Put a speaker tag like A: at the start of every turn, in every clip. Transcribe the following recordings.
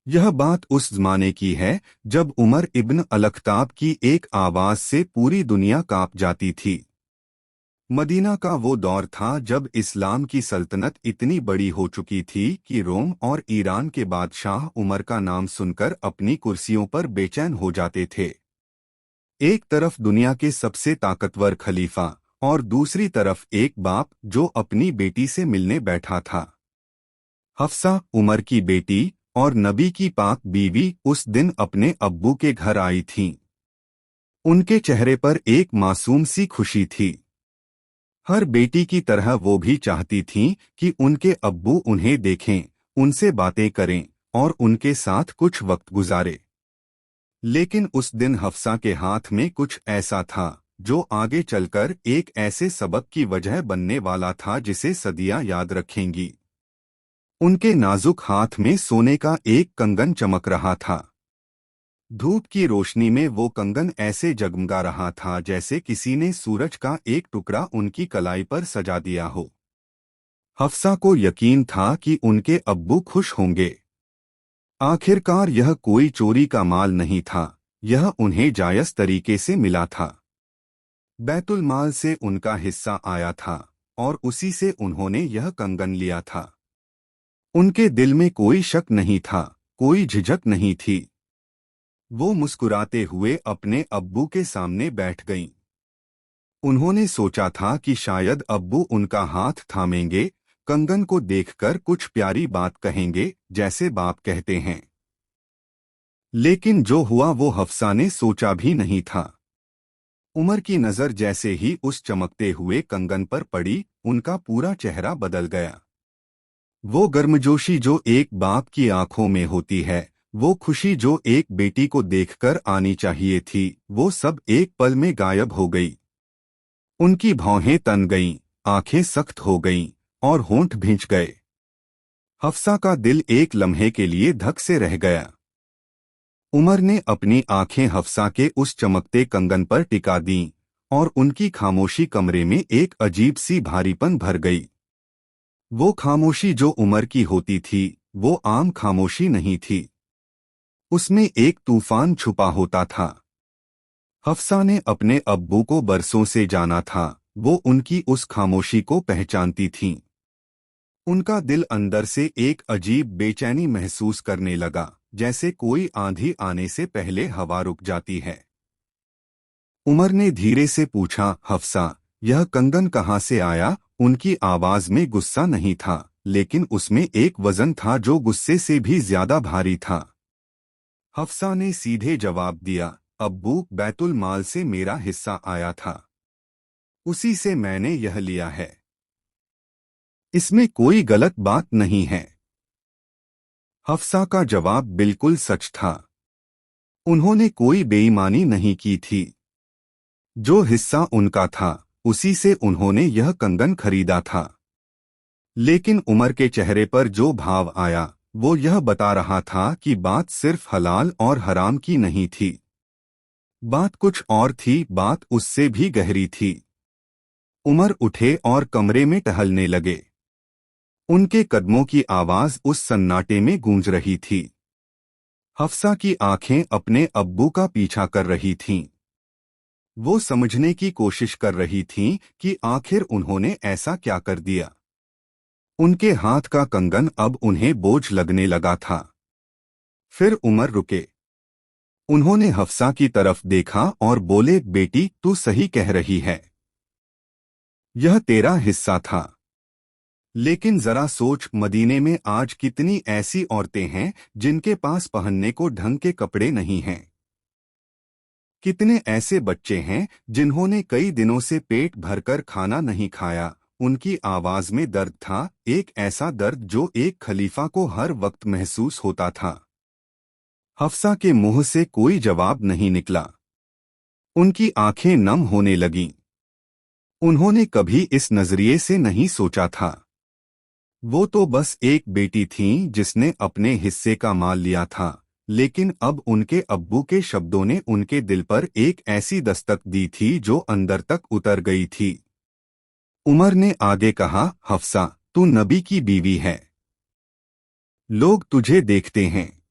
A: यह बात उस जमाने की है जब उमर इब्न अलख्ताब की एक आवाज से पूरी दुनिया कांप जाती थी। मदीना का वो दौर था जब इस्लाम की सल्तनत इतनी बड़ी हो चुकी थी कि रोम और ईरान के बादशाह उमर का नाम सुनकर अपनी कुर्सियों पर बेचैन हो जाते थे। एक तरफ दुनिया के सबसे ताकतवर खलीफा और दूसरी तरफ एक बाप जो अपनी बेटी से मिलने बैठा था। हफ्सा, उमर की बेटी और नबी की पाक बीवी, उस दिन अपने अब्बू के घर आई थीं। उनके चेहरे पर एक मासूम सी खुशी थी। हर बेटी की तरह वो भी चाहती थीं कि उनके अब्बू उन्हें देखें, उनसे बातें करें और उनके साथ कुछ वक्त गुजारे। लेकिन उस दिन हफ्सा के हाथ में कुछ ऐसा था जो आगे चलकर एक ऐसे सबक की वजह बनने वाला था जिसे सदियां याद रखेंगी। उनके नाजुक हाथ में सोने का एक कंगन चमक रहा था। धूप की रोशनी में वो कंगन ऐसे जगमगा रहा था जैसे किसी ने सूरज का एक टुकड़ा उनकी कलाई पर सजा दिया हो। हफ्सा को यकीन था कि उनके अब्बू खुश होंगे। आखिरकार यह कोई चोरी का माल नहीं था, यह उन्हें जायज तरीके से मिला था। बैतुल माल से उनका हिस्सा आया था और उसी से उन्होंने यह कंगन लिया था। उनके दिल में कोई शक नहीं था, कोई झिझक नहीं थी। वो मुस्कुराते हुए अपने अब्बू के सामने बैठ गईं। उन्होंने सोचा था कि शायद अब्बू उनका हाथ थामेंगे, कंगन को देखकर कुछ प्यारी बात कहेंगे जैसे बाप कहते हैं। लेकिन जो हुआ वो हफ्सा ने सोचा भी नहीं था। उमर की नजर जैसे ही उस चमकते हुए कंगन पर पड़ी, उनका पूरा चेहरा बदल गया। वो गर्मजोशी जो एक बाप की आंखों में होती है, वो खुशी जो एक बेटी को देखकर आनी चाहिए थी, वो सब एक पल में गायब हो गई। उनकी भौहें तन गईं, आंखें सख्त हो गईं और होंठ भींच गए। हफ्सा का दिल एक लम्हे के लिए धक से रह गया। उमर ने अपनी आंखें हफ्सा के उस चमकते कंगन पर टिका दीं और उनकी खामोशी कमरे में एक अजीब सी भारीपन भर गई। वो खामोशी जो उमर की होती थी, वो आम खामोशी नहीं थी। उसमें एक तूफान छुपा होता था। हफ्सा ने अपने अब्बू को बरसों से जाना था, वो उनकी उस खामोशी को पहचानती थीं। उनका दिल अंदर से एक अजीब बेचैनी महसूस करने लगा, जैसे कोई आंधी आने से पहले हवा रुक जाती है। उमर ने धीरे से पूछा, हफ्सा, यह कंगन कहाँ से आया? उनकी आवाज में गुस्सा नहीं था, लेकिन उसमें एक वजन था जो गुस्से से भी ज्यादा भारी था। हफ्सा ने सीधे जवाब दिया, अब्बू, बैतुल माल से मेरा हिस्सा आया था, उसी से मैंने यह लिया है। इसमें कोई गलत बात नहीं है। हफ्सा का जवाब बिल्कुल सच था। उन्होंने कोई बेईमानी नहीं की थी। जो हिस्सा उनका था, उसी से उन्होंने यह कंगन खरीदा था। लेकिन उमर के चेहरे पर जो भाव आया, वो यह बता रहा था कि बात सिर्फ हलाल और हराम की नहीं थी। बात कुछ और थी, बात उससे भी गहरी थी। उमर उठे और कमरे में टहलने लगे। उनके कदमों की आवाज उस सन्नाटे में गूंज रही थी। हफ्सा की आंखें अपने अब्बू का पीछा कर रही थीं। वो समझने की कोशिश कर रही थीं कि आखिर उन्होंने ऐसा क्या कर दिया। उनके हाथ का कंगन अब उन्हें बोझ लगने लगा था। फिर उमर रुके। उन्होंने हफ्सा की तरफ देखा और बोले, बेटी, तू सही कह रही है। यह तेरा हिस्सा था। लेकिन जरा सोच, मदीने में आज कितनी ऐसी औरतें हैं जिनके पास पहनने को ढंग के कपड़े नहीं हैं। कितने ऐसे बच्चे हैं जिन्होंने कई दिनों से पेट भरकर खाना नहीं खाया। उनकी आवाज में दर्द था, एक ऐसा दर्द जो एक खलीफा को हर वक्त महसूस होता था। हफ्सा के मुंह से कोई जवाब नहीं निकला। उनकी आंखें नम होने लगीं। उन्होंने कभी इस नजरिए से नहीं सोचा था। वो तो बस एक बेटी थीं जिसने अपने हिस्से का माल लिया था, लेकिन अब उनके अब्बू के शब्दों ने उनके दिल पर एक ऐसी दस्तक दी थी जो अंदर तक उतर गई थी। उमर ने आगे कहा, हफ्सा, तू नबी की बीवी है। लोग तुझे देखते हैं।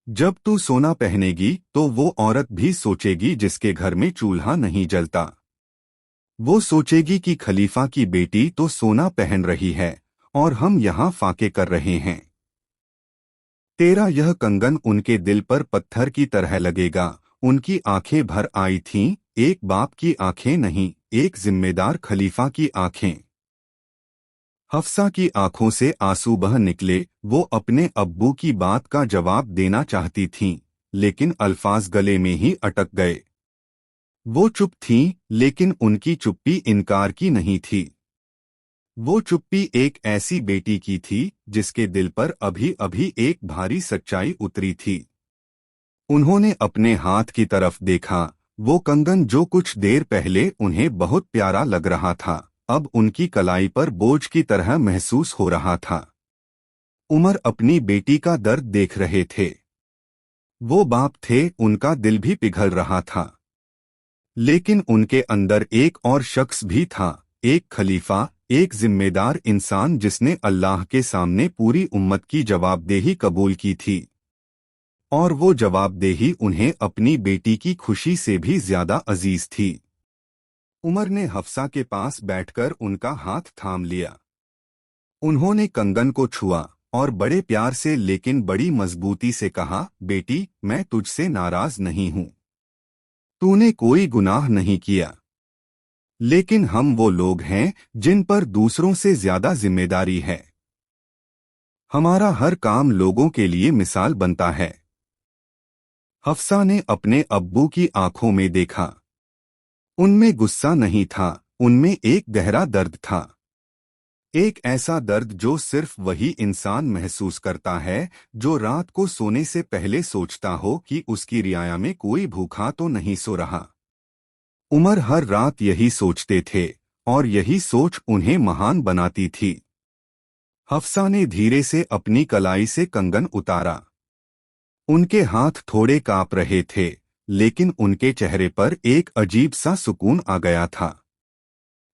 A: जब तू सोना पहनेगी तो वो औरत भी सोचेगी जिसके घर में चूल्हा नहीं जलता। वो सोचेगी कि खलीफा की बेटी तो सोना पहन रही है और हम यहाँ फाके कर रहे हैं। तेरा यह कंगन उनके दिल पर पत्थर की तरह लगेगा। उनकी आंखें भर आई थीं, एक बाप की आंखें नहीं, एक जिम्मेदार खलीफा की आंखें। हफ्सा की आंखों से आंसू बह निकले। वो अपने अब्बू की बात का जवाब देना चाहती थीं, लेकिन अल्फाज गले में ही अटक गए। वो चुप थीं, लेकिन उनकी चुप्पी इनकार की नहीं थी। वो चुप्पी एक ऐसी बेटी की थी जिसके दिल पर अभी अभी एक भारी सच्चाई उतरी थी। उन्होंने अपने हाथ की तरफ देखा। वो कंगन जो कुछ देर पहले उन्हें बहुत प्यारा लग रहा था, अब उनकी कलाई पर बोझ की तरह महसूस हो रहा था। उमर अपनी बेटी का दर्द देख रहे थे। वो बाप थे, उनका दिल भी पिघल रहा था। लेकिन उनके अंदर एक और शख्स भी था, एक खलीफा, एक जिम्मेदार इंसान जिसने अल्लाह के सामने पूरी उम्मत की जवाबदेही कबूल की थी। और वो जवाबदेही उन्हें अपनी बेटी की खुशी से भी ज्यादा अजीज थी। उमर ने हफ्सा के पास बैठकर उनका हाथ थाम लिया। उन्होंने कंगन को छुआ और बड़े प्यार से लेकिन बड़ी मजबूती से कहा, बेटी, मैं तुझसे नाराज नहीं हूं। तूने कोई गुनाह नहीं किया। लेकिन हम वो लोग हैं जिन पर दूसरों से ज्यादा जिम्मेदारी है। हमारा हर काम लोगों के लिए मिसाल बनता है। हफ्सा ने अपने अब्बू की आंखों में देखा। उनमें गुस्सा नहीं था, उनमें एक गहरा दर्द था। एक ऐसा दर्द जो सिर्फ वही इंसान महसूस करता है जो रात को सोने से पहले सोचता हो कि उसकी रियाया में कोई भूखा तो नहीं सो रहा। उमर हर रात यही सोचते थे और यही सोच उन्हें महान बनाती थी। हफ्सा ने धीरे से अपनी कलाई से कंगन उतारा। उनके हाथ थोड़े कांप रहे थे, लेकिन उनके चेहरे पर एक अजीब सा सुकून आ गया था,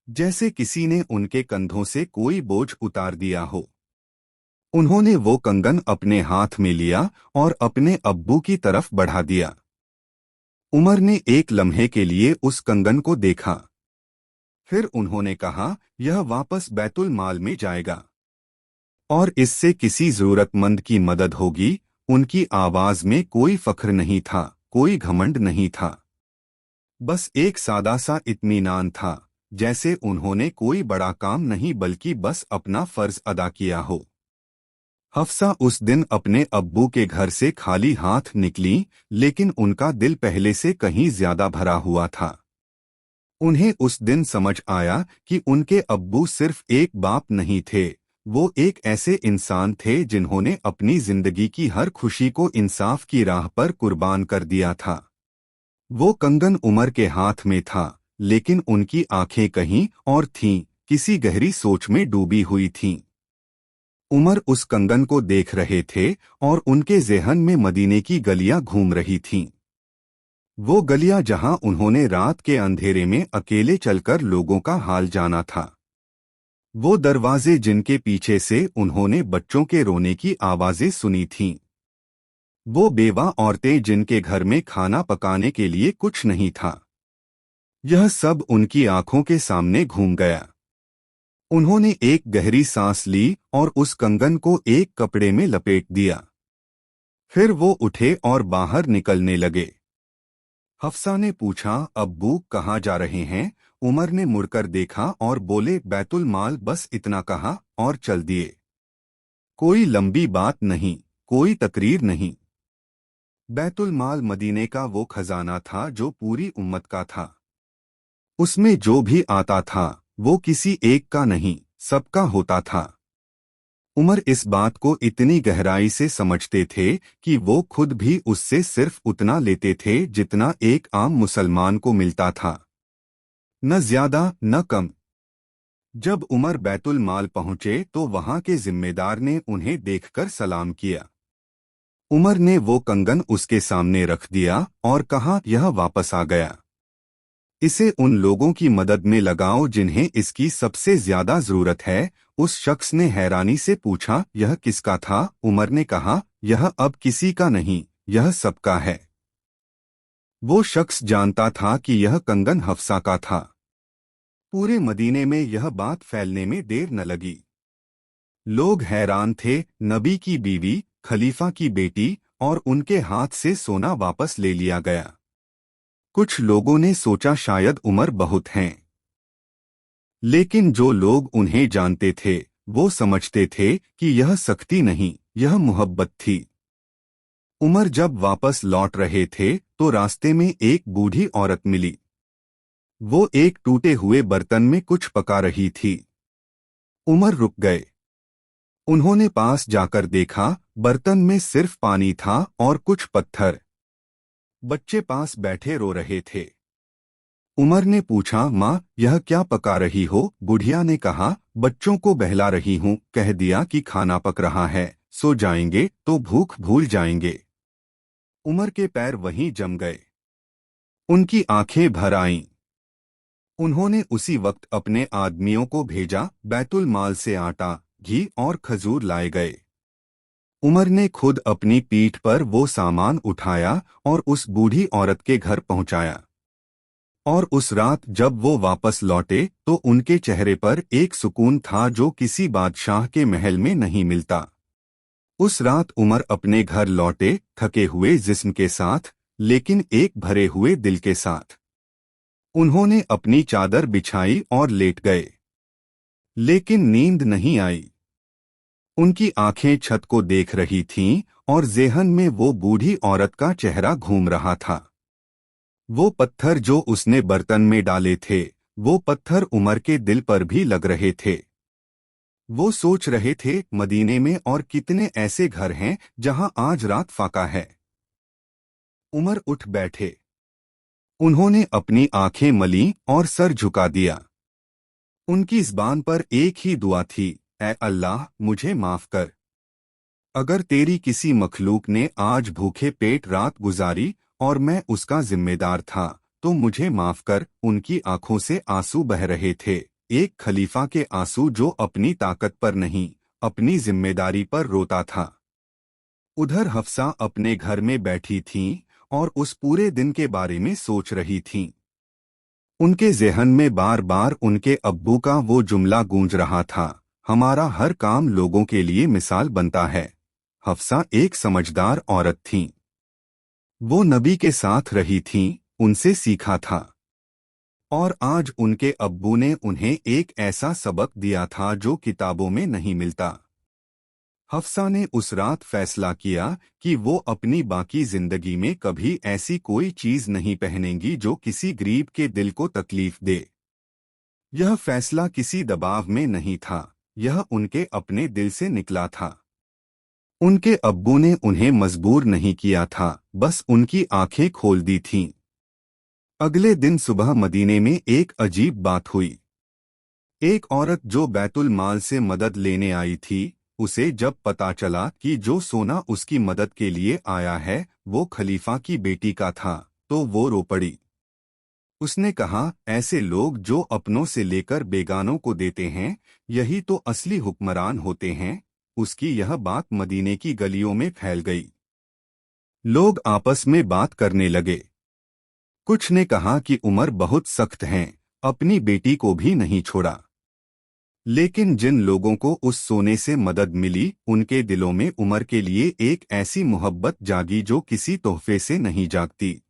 A: जैसे किसी ने उनके कंधों से कोई बोझ उतार दिया हो। उन्होंने वो कंगन अपने हाथ में लिया और अपने अब्बू की तरफ बढ़ा दिया। उमर ने एक लम्हे के लिए उस कंगन को देखा। फिर उन्होंने कहा, यह वापस बैतुल माल में जाएगा और इससे किसी जरूरतमंद की मदद होगी। उनकी आवाज में कोई फख्र नहीं था, कोई घमंड नहीं था, बस एक सादा सा इत्मीनान था, जैसे उन्होंने कोई बड़ा काम नहीं बल्कि बस अपना फर्ज अदा किया हो। हफ्सा उस दिन अपने अब्बू के घर से खाली हाथ निकली, लेकिन उनका दिल पहले से कहीं ज्यादा भरा हुआ था। उन्हें उस दिन समझ आया कि उनके अब्बू सिर्फ एक बाप नहीं थे, वो एक ऐसे इंसान थे जिन्होंने अपनी जिंदगी की हर खुशी को इंसाफ की राह पर कुर्बान कर दिया था। वो कंगन उमर के हाथ में था, लेकिन उनकी आंखें कहीं और थीं, किसी गहरी सोच में डूबी हुई थीं। उमर उस कंगन को देख रहे थे और उनके ज़हन में मदीने की गलियां घूम रही थीं। वो गलियां जहां उन्होंने रात के अंधेरे में अकेले चलकर लोगों का हाल जाना था। वो दरवाजे जिनके पीछे से उन्होंने बच्चों के रोने की आवाजें सुनी थीं। वो बेवा औरतें जिनके घर में खाना पकाने के लिए कुछ नहीं था। यह सब उनकी आंखों के सामने घूम गया। उन्होंने एक गहरी सांस ली और उस कंगन को एक कपड़े में लपेट दिया। फिर वो उठे और बाहर निकलने लगे। हफ्सा ने पूछा, अब्बू कहाँ जा रहे हैं? उमर ने मुड़कर देखा और बोले, बैतुल माल, बस इतना कहा और चल दिए। कोई लंबी बात नहीं, कोई तकरीर नहीं। बैतुल माल मदीने का वो खजाना था जो पूरी उम्मत का था। उसमें जो भी आता था वो किसी एक का नहीं, सबका होता था। उमर इस बात को इतनी गहराई से समझते थे कि वो खुद भी उससे सिर्फ उतना लेते थे जितना एक आम मुसलमान को मिलता था, न ज्यादा न कम। जब उमर बैतुल माल पहुंचे तो वहां के जिम्मेदार ने उन्हें देखकर सलाम किया। उमर ने वो कंगन उसके सामने रख दिया और कहा, यह वापस आ गया। इसे उन लोगों की मदद में लगाओ जिन्हें इसकी सबसे ज्यादा जरूरत है। उस शख्स ने हैरानी से पूछा, यह किसका था? उमर ने कहा, यह अब किसी का नहीं, यह सबका है। वो शख्स जानता था कि यह कंगन हफ्सा का था। पूरे मदीने में यह बात फैलने में देर न लगी। लोग हैरान थे, नबी की बीवी, खलीफा की बेटी, और उनके हाथ से सोना वापस ले लिया गया। कुछ लोगों ने सोचा शायद उमर बहुत हैं। लेकिन जो लोग उन्हें जानते थे वो समझते थे कि यह सख्ती नहीं, यह मोहब्बत थी। उमर जब वापस लौट रहे थे तो रास्ते में एक बूढ़ी औरत मिली। वो एक टूटे हुए बर्तन में कुछ पका रही थी। उमर रुक गए। उन्होंने पास जाकर देखा, बर्तन में सिर्फ पानी था और कुछ पत्थर। बच्चे पास बैठे रो रहे थे। उमर ने पूछा, माँ, यह क्या पका रही हो? बुढ़िया ने कहा, बच्चों को बहला रही हूँ। कह दिया कि खाना पक रहा है, सो जाएंगे तो भूख भूल जाएंगे। उमर के पैर वहीं जम गए। उनकी आंखें भर आईं। उन्होंने उसी वक्त अपने आदमियों को भेजा। बैतुल माल से आटा, घी और खजूर लाए गए। उमर ने खुद अपनी पीठ पर वो सामान उठाया और उस बूढ़ी औरत के घर पहुंचाया। और उस रात जब वो वापस लौटे तो उनके चेहरे पर एक सुकून था जो किसी बादशाह के महल में नहीं मिलता। उस रात उमर अपने घर लौटे, थके हुए जिस्म के साथ, लेकिन एक भरे हुए दिल के साथ। उन्होंने अपनी चादर बिछाई और लेट गए। लेकिन नींद नहीं आई। उनकी आंखें छत को देख रही थीं और ज़ेहन में वो बूढ़ी औरत का चेहरा घूम रहा था। वो पत्थर जो उसने बर्तन में डाले थे, वो पत्थर उमर के दिल पर भी लग रहे थे। वो सोच रहे थे, मदीने में और कितने ऐसे घर हैं जहां आज रात फाका है। उमर उठ बैठे। उन्होंने अपनी आंखें मलीं और सर झुका दिया। उनकी ज़बान पर एक ही दुआ थी, ऐ अल्लाह, मुझे माफ कर। अगर तेरी किसी मखलूक ने आज भूखे पेट रात गुजारी और मैं उसका जिम्मेदार था, तो मुझे माफ कर। उनकी आंखों से आंसू बह रहे थे, एक खलीफा के आंसू जो अपनी ताकत पर नहीं, अपनी जिम्मेदारी पर रोता था। उधर हफ्सा अपने घर में बैठी थीं और उस पूरे दिन के बारे में सोच रही थीं। उनके ज़ेहन में बार बार उनके अब्बू का वो जुमला गूंज रहा था, हमारा हर काम लोगों के लिए मिसाल बनता है। हफ्सा एक समझदार औरत थीं। वो नबी के साथ रही थीं, उनसे सीखा था। और आज उनके अब्बू ने उन्हें एक ऐसा सबक दिया था जो किताबों में नहीं मिलता। हफ्सा ने उस रात फैसला किया कि वो अपनी बाकी जिंदगी में कभी ऐसी कोई चीज नहीं पहनेंगी जो किसी गरीब के दिल को तकलीफ दे। यह फैसला किसी दबाव में नहीं था, यह उनके अपने दिल से निकला था। उनके अब्बू ने उन्हें मजबूर नहीं किया था, बस उनकी आंखें खोल दी थीं। अगले दिन सुबह मदीने में एक अजीब बात हुई। एक औरत जो बैतुल माल से मदद लेने आई थी, उसे जब पता चला कि जो सोना उसकी मदद के लिए आया है वो खलीफा की बेटी का था, तो वो रो पड़ी। उसने कहा, ऐसे लोग जो अपनों से लेकर बेगानों को देते हैं, यही तो असली हुक्मरान होते हैं। उसकी यह बात मदीने की गलियों में फैल गई। लोग आपस में बात करने लगे। कुछ ने कहा कि उमर बहुत सख्त हैं, अपनी बेटी को भी नहीं छोड़ा। लेकिन जिन लोगों को उस सोने से मदद मिली, उनके दिलों में उमर के लिए एक ऐसी मोहब्बत जागी जो किसी तोहफे से नहीं जागती।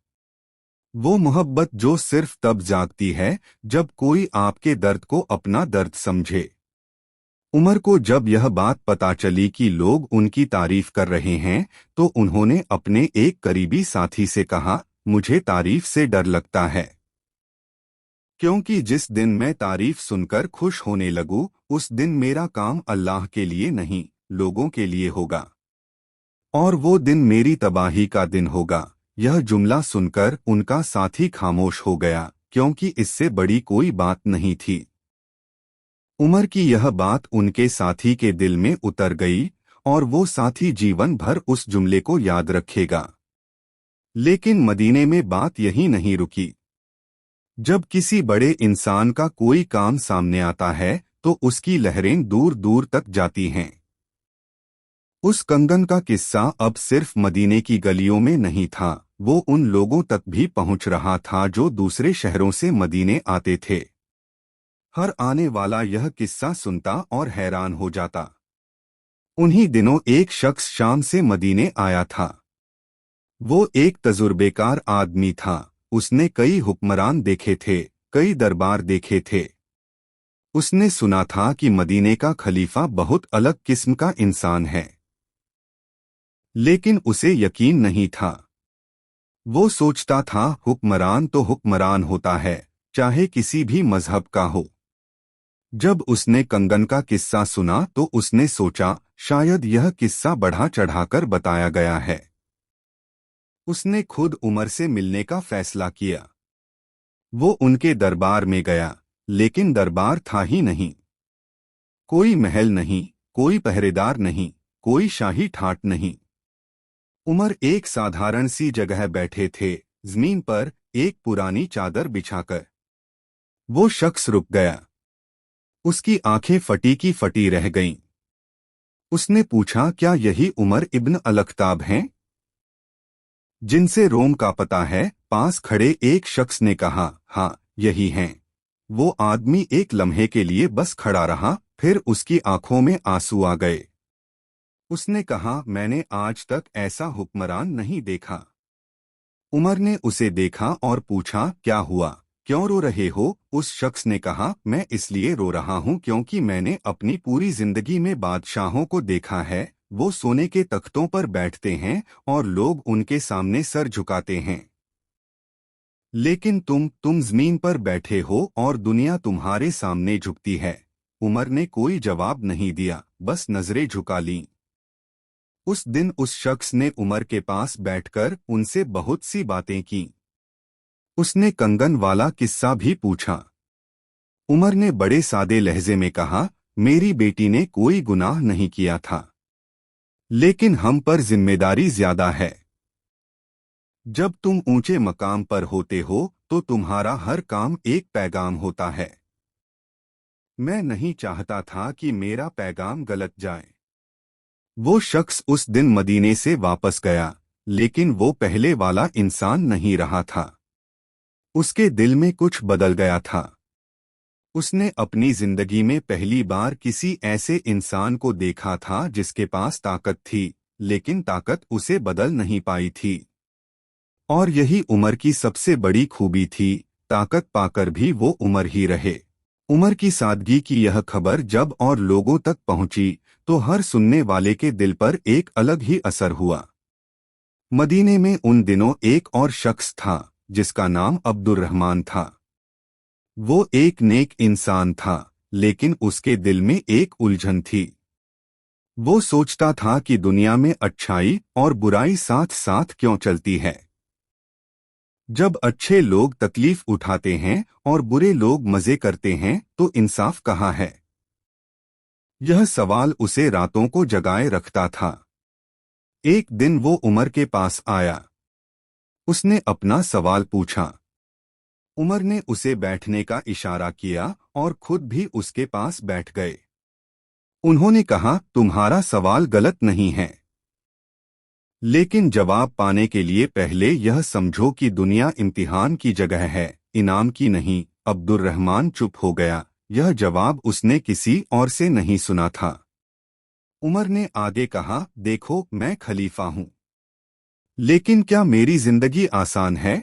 A: वो मोहब्बत जो सिर्फ तब जागती है जब कोई आपके दर्द को अपना दर्द समझे। उमर को जब यह बात पता चली कि लोग उनकी तारीफ कर रहे हैं, तो उन्होंने अपने एक करीबी साथी से कहा, मुझे तारीफ से डर लगता है, क्योंकि जिस दिन मैं तारीफ सुनकर खुश होने लगूं, उस दिन मेरा काम अल्लाह के लिए नहीं, लोगों के लिए होगा। और वो दिन मेरी तबाही का दिन होगा। यह जुमला सुनकर उनका साथी खामोश हो गया, क्योंकि इससे बड़ी कोई बात नहीं थी। उमर की यह बात उनके साथी के दिल में उतर गई और वो साथी जीवन भर उस जुमले को याद रखेगा। लेकिन मदीने में बात यहीं नहीं रुकी। जब किसी बड़े इंसान का कोई काम सामने आता है तो उसकी लहरें दूर दूर तक जाती हैं। उस कंगन का किस्सा अब सिर्फ मदीने की गलियों में नहीं था, वो उन लोगों तक भी पहुंच रहा था जो दूसरे शहरों से मदीने आते थे। हर आने वाला यह किस्सा सुनता और हैरान हो जाता। उन्हीं दिनों एक शख्स शाम से मदीने आया था। वो एक तजुर्बेकार आदमी था। उसने कई हुक्मरान देखे थे, कई दरबार देखे थे। उसने सुना था कि मदीने का खलीफा बहुत अलग किस्म का इंसान है, लेकिन उसे यकीन नहीं था। वो सोचता था हुक्मरान तो हुक्मरान होता है, चाहे किसी भी मजहब का हो। जब उसने कंगन का किस्सा सुना तो उसने सोचा शायद यह किस्सा बढ़ा चढ़ाकर बताया गया है। उसने खुद उमर से मिलने का फैसला किया। वो उनके दरबार में गया, लेकिन दरबार था ही नहीं। कोई महल नहीं, कोई पहरेदार नहीं, कोई शाही ठाट नहीं। उमर एक साधारण सी जगह बैठे थे, जमीन पर एक पुरानी चादर बिछाकर। वो शख्स रुक गया। उसकी आंखें फटी की फटी रह गईं। उसने पूछा, क्या यही उमर इब्न अलख्ताब हैं जिनसे रोम का पता है? पास खड़े एक शख्स ने कहा, हाँ यही हैं। वो आदमी एक लम्हे के लिए बस खड़ा रहा, फिर उसकी आंखों में आंसू आ गए। उसने कहा, मैंने आज तक ऐसा हुक्मरान नहीं देखा। उमर ने उसे देखा और पूछा, क्या हुआ, क्यों रो रहे हो? उस शख्स ने कहा, मैं इसलिए रो रहा हूँ क्योंकि मैंने अपनी पूरी जिंदगी में बादशाहों को देखा है। वो सोने के तख्तों पर बैठते हैं और लोग उनके सामने सर झुकाते हैं, लेकिन तुम जमीन पर बैठे हो और दुनिया तुम्हारे सामने झुकती है। उमर ने कोई जवाब नहीं दिया, बस नजरें झुका लीं। उस दिन उस शख्स ने उमर के पास बैठकर उनसे बहुत सी बातें की। उसने कंगन वाला किस्सा भी पूछा। उमर ने बड़े सादे लहजे में कहा, मेरी बेटी ने कोई गुनाह नहीं किया था, लेकिन हम पर जिम्मेदारी ज्यादा है। जब तुम ऊंचे मकाम पर होते हो तो तुम्हारा हर काम एक पैगाम होता है। मैं नहीं चाहता था कि मेरा पैगाम गलत जाए। वो शख्स उस दिन मदीने से वापस गया, लेकिन वो पहले वाला इंसान नहीं रहा था। उसके दिल में कुछ बदल गया था। उसने अपनी जिंदगी में पहली बार किसी ऐसे इंसान को देखा था जिसके पास ताकत थी, लेकिन ताकत उसे बदल नहीं पाई थी। और यही उमर की सबसे बड़ी खूबी थी, ताकत पाकर भी वो उमर ही रहे। उमर की सादगी की यह खबर जब और लोगों तक पहुंची तो हर सुनने वाले के दिल पर एक अलग ही असर हुआ। मदीने में उन दिनों एक और शख्स था जिसका नाम अब्दुर्रहमान था। वो एक नेक इंसान था, लेकिन उसके दिल में एक उलझन थी। वो सोचता था कि दुनिया में अच्छाई और बुराई साथ साथ क्यों चलती है। जब अच्छे लोग तकलीफ उठाते हैं और बुरे लोग मजे करते हैं तो इंसाफ कहाँ है? यह सवाल उसे रातों को जगाए रखता था। एक दिन वो उमर के पास आया। उसने अपना सवाल पूछा। उमर ने उसे बैठने का इशारा किया और खुद भी उसके पास बैठ गए। उन्होंने कहा, तुम्हारा सवाल गलत नहीं है, लेकिन जवाब पाने के लिए पहले यह समझो कि दुनिया इम्तिहान की जगह है, इनाम की नहीं। अब्दुर्रहमान चुप हो गया। यह जवाब उसने किसी और से नहीं सुना था। उमर ने आगे कहा, देखो मैं खलीफा हूँ, लेकिन क्या मेरी जिंदगी आसान है?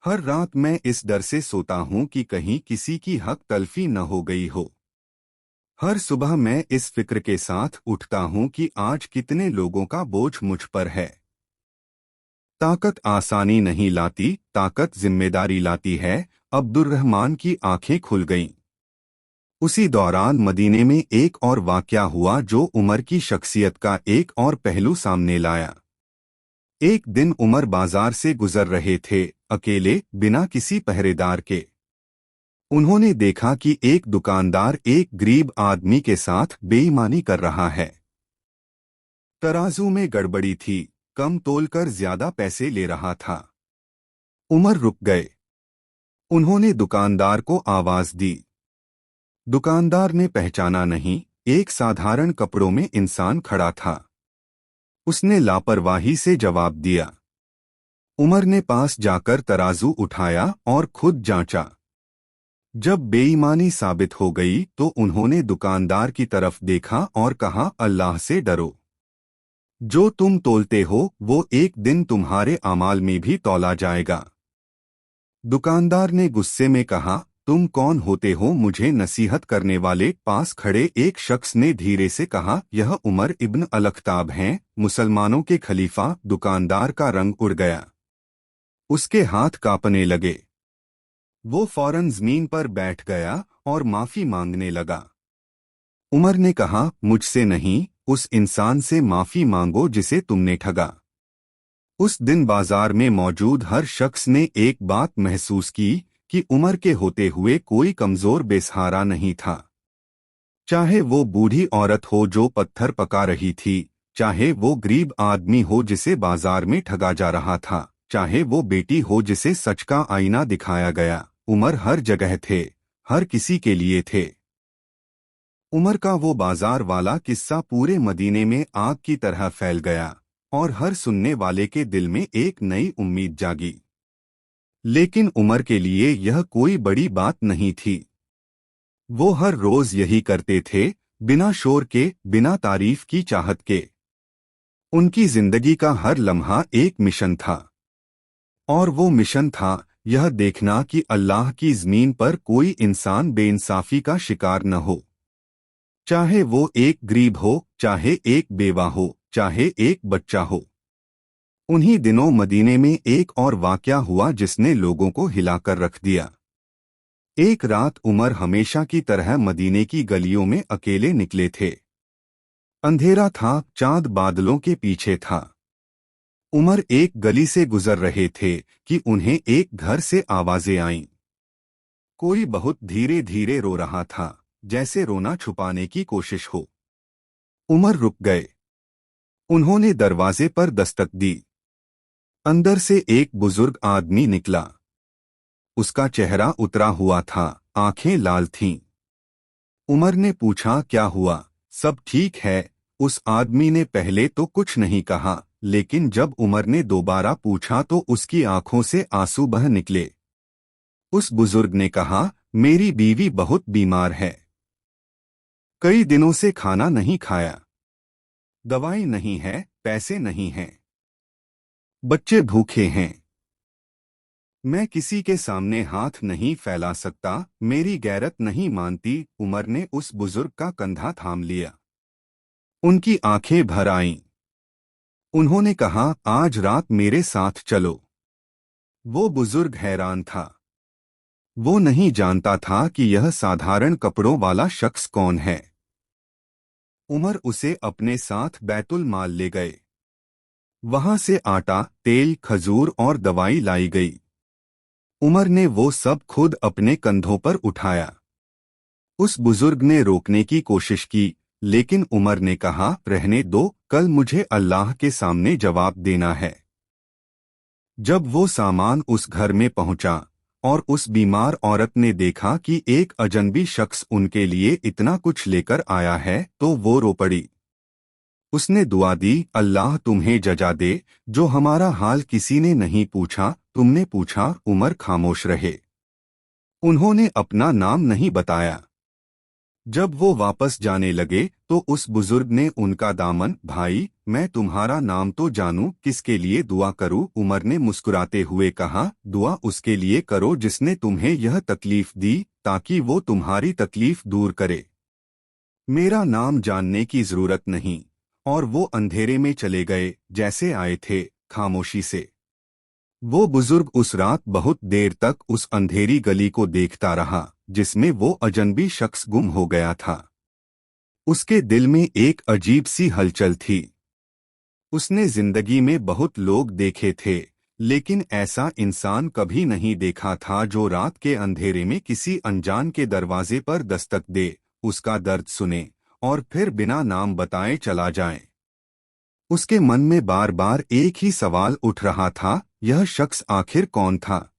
A: हर रात मैं इस डर से सोता हूँ कि कहीं किसी की हक तलफी न हो गई हो। हर सुबह मैं इस फिक्र के साथ उठता हूँ कि आज कितने लोगों का बोझ मुझ पर है। ताकत आसानी नहीं लाती, ताकत जिम्मेदारी लाती है। अब्दुर्रहमान की आंखें खुल गईं। उसी दौरान मदीने में एक और वाकया हुआ जो उमर की शख्सियत का एक और पहलू सामने लाया। एक दिन उमर बाजार से गुजर रहे थे, अकेले, बिना किसी पहरेदार के। उन्होंने देखा कि एक दुकानदार एक गरीब आदमी के साथ बेईमानी कर रहा है। तराजू में गड़बड़ी थी, कम तोलकर ज्यादा पैसे ले रहा था। उमर रुक गए। उन्होंने दुकानदार को आवाज दी। दुकानदार ने पहचाना नहीं, एक साधारण कपड़ों में इंसान खड़ा था। उसने लापरवाही से जवाब दिया। उमर ने पास जाकर तराजू उठाया और खुद जांचा। जब बेईमानी साबित हो गई तो उन्होंने दुकानदार की तरफ देखा और कहा, अल्लाह से डरो। जो तुम तोलते हो वो एक दिन तुम्हारे अमाल में भी तौला जाएगा। दुकानदार ने गुस्से में कहा, तुम कौन होते हो मुझे नसीहत करने वाले? पास खड़े एक शख्स ने धीरे से कहा, यह उमर इब्न अलख्ताब हैं, मुसलमानों के खलीफा। दुकानदार का रंग उड़ गया, उसके हाथ कांपने लगे। वो फौरन जमीन पर बैठ गया और माफी मांगने लगा। उमर ने कहा, मुझसे नहीं, उस इंसान से माफी मांगो जिसे तुमने ठगा। उस दिन बाजार में मौजूद हर शख्स ने एक बात महसूस की कि उमर के होते हुए कोई कमजोर बेसहारा नहीं था। चाहे वो बूढ़ी औरत हो जो पत्थर पका रही थी, चाहे वो गरीब आदमी हो जिसे बाजार में ठगा जा रहा था, चाहे वो बेटी हो जिसे सच का आईना दिखाया गया, उमर हर जगह थे, हर किसी के लिए थे। उमर का वो बाजार वाला किस्सा पूरे मदीने में आग की तरह फैल गया और हर सुनने वाले के दिल में एक नई उम्मीद जागी। लेकिन उमर के लिए यह कोई बड़ी बात नहीं थी। वो हर रोज यही करते थे, बिना शोर के, बिना तारीफ की चाहत के। उनकी जिंदगी का हर लम्हा एक मिशन था, और वो मिशन था यह देखना कि अल्लाह की ज़मीन पर कोई इंसान बेइंसाफी का शिकार न हो। चाहे वो एक गरीब हो, चाहे एक बेवा हो, चाहे एक बच्चा हो। उन्हीं दिनों मदीने में एक और वाकया हुआ जिसने लोगों को हिलाकर रख दिया। एक रात उमर हमेशा की तरह मदीने की गलियों में अकेले निकले थे। अंधेरा था, चांद बादलों के पीछे था। उमर एक गली से गुजर रहे थे कि उन्हें एक घर से आवाजें आईं। कोई बहुत धीरे धीरे रो रहा था, जैसे रोना छुपाने की कोशिश हो। उमर रुक गए। उन्होंने दरवाजे पर दस्तक दी। अंदर से एक बुजुर्ग आदमी निकला। उसका चेहरा उतरा हुआ था, आंखें लाल थीं। उमर ने पूछा, क्या हुआ, सब ठीक है? उस आदमी ने पहले तो कुछ नहीं कहा, लेकिन जब उमर ने दोबारा पूछा तो उसकी आंखों से आंसू बह निकले। उस बुजुर्ग ने कहा, मेरी बीवी बहुत बीमार है, कई दिनों से खाना नहीं खाया, दवाई नहीं है, पैसे नहीं हैं, बच्चे भूखे हैं, मैं किसी के सामने हाथ नहीं फैला सकता, मेरी गैरत नहीं मानती। उमर ने उस बुजुर्ग का कंधा थाम लिया। उनकी आंखें भर आईं। उन्होंने कहा, आज रात मेरे साथ चलो। वो बुजुर्ग हैरान था। वो नहीं जानता था कि यह साधारण कपड़ों वाला शख्स कौन है। उमर उसे अपने साथ बैतुल माल ले गए। वहां से आटा, तेल, खजूर और दवाई लाई गई। उमर ने वो सब खुद अपने कंधों पर उठाया। उस बुजुर्ग ने रोकने की कोशिश की, लेकिन उमर ने कहा, रहने दो, कल मुझे अल्लाह के सामने जवाब देना है। जब वो सामान उस घर में पहुंचा और उस बीमार औरत ने देखा कि एक अजनबी शख्स उनके लिए इतना कुछ लेकर आया है तो वो रो पड़ी। उसने दुआ दी, अल्लाह तुम्हें जजा दे, जो हमारा हाल किसी ने नहीं पूछा, तुमने पूछा। उमर खामोश रहे। उन्होंने अपना नाम नहीं बताया। जब वो वापस जाने लगे तो उस बुजुर्ग ने उनका दामन, भाई, मैं तुम्हारा नाम तो जानूं, किसके लिए दुआ करूं? उमर ने मुस्कुराते हुए कहा, दुआ उसके लिए करो जिसने तुम्हें यह तकलीफ दी, ताकि वो तुम्हारी तकलीफ दूर करे। मेरा नाम जानने की जरूरत नहीं। और वो अंधेरे में चले गए, जैसे आए थे, खामोशी से। वो बुजुर्ग उस रात बहुत देर तक उस अंधेरी गली को देखता रहा जिसमें वो अजनबी शख्स गुम हो गया था। उसके दिल में एक अजीब सी हलचल थी। उसने जिंदगी में बहुत लोग देखे थे, लेकिन ऐसा इंसान कभी नहीं देखा था जो रात के अंधेरे में किसी अनजान के दरवाजे पर दस्तक दे, उसका दर्द सुने और फिर बिना नाम बताए चला जाए। उसके मन में बार बार एक ही सवाल उठ रहा था, यह शख्स आखिर कौन था?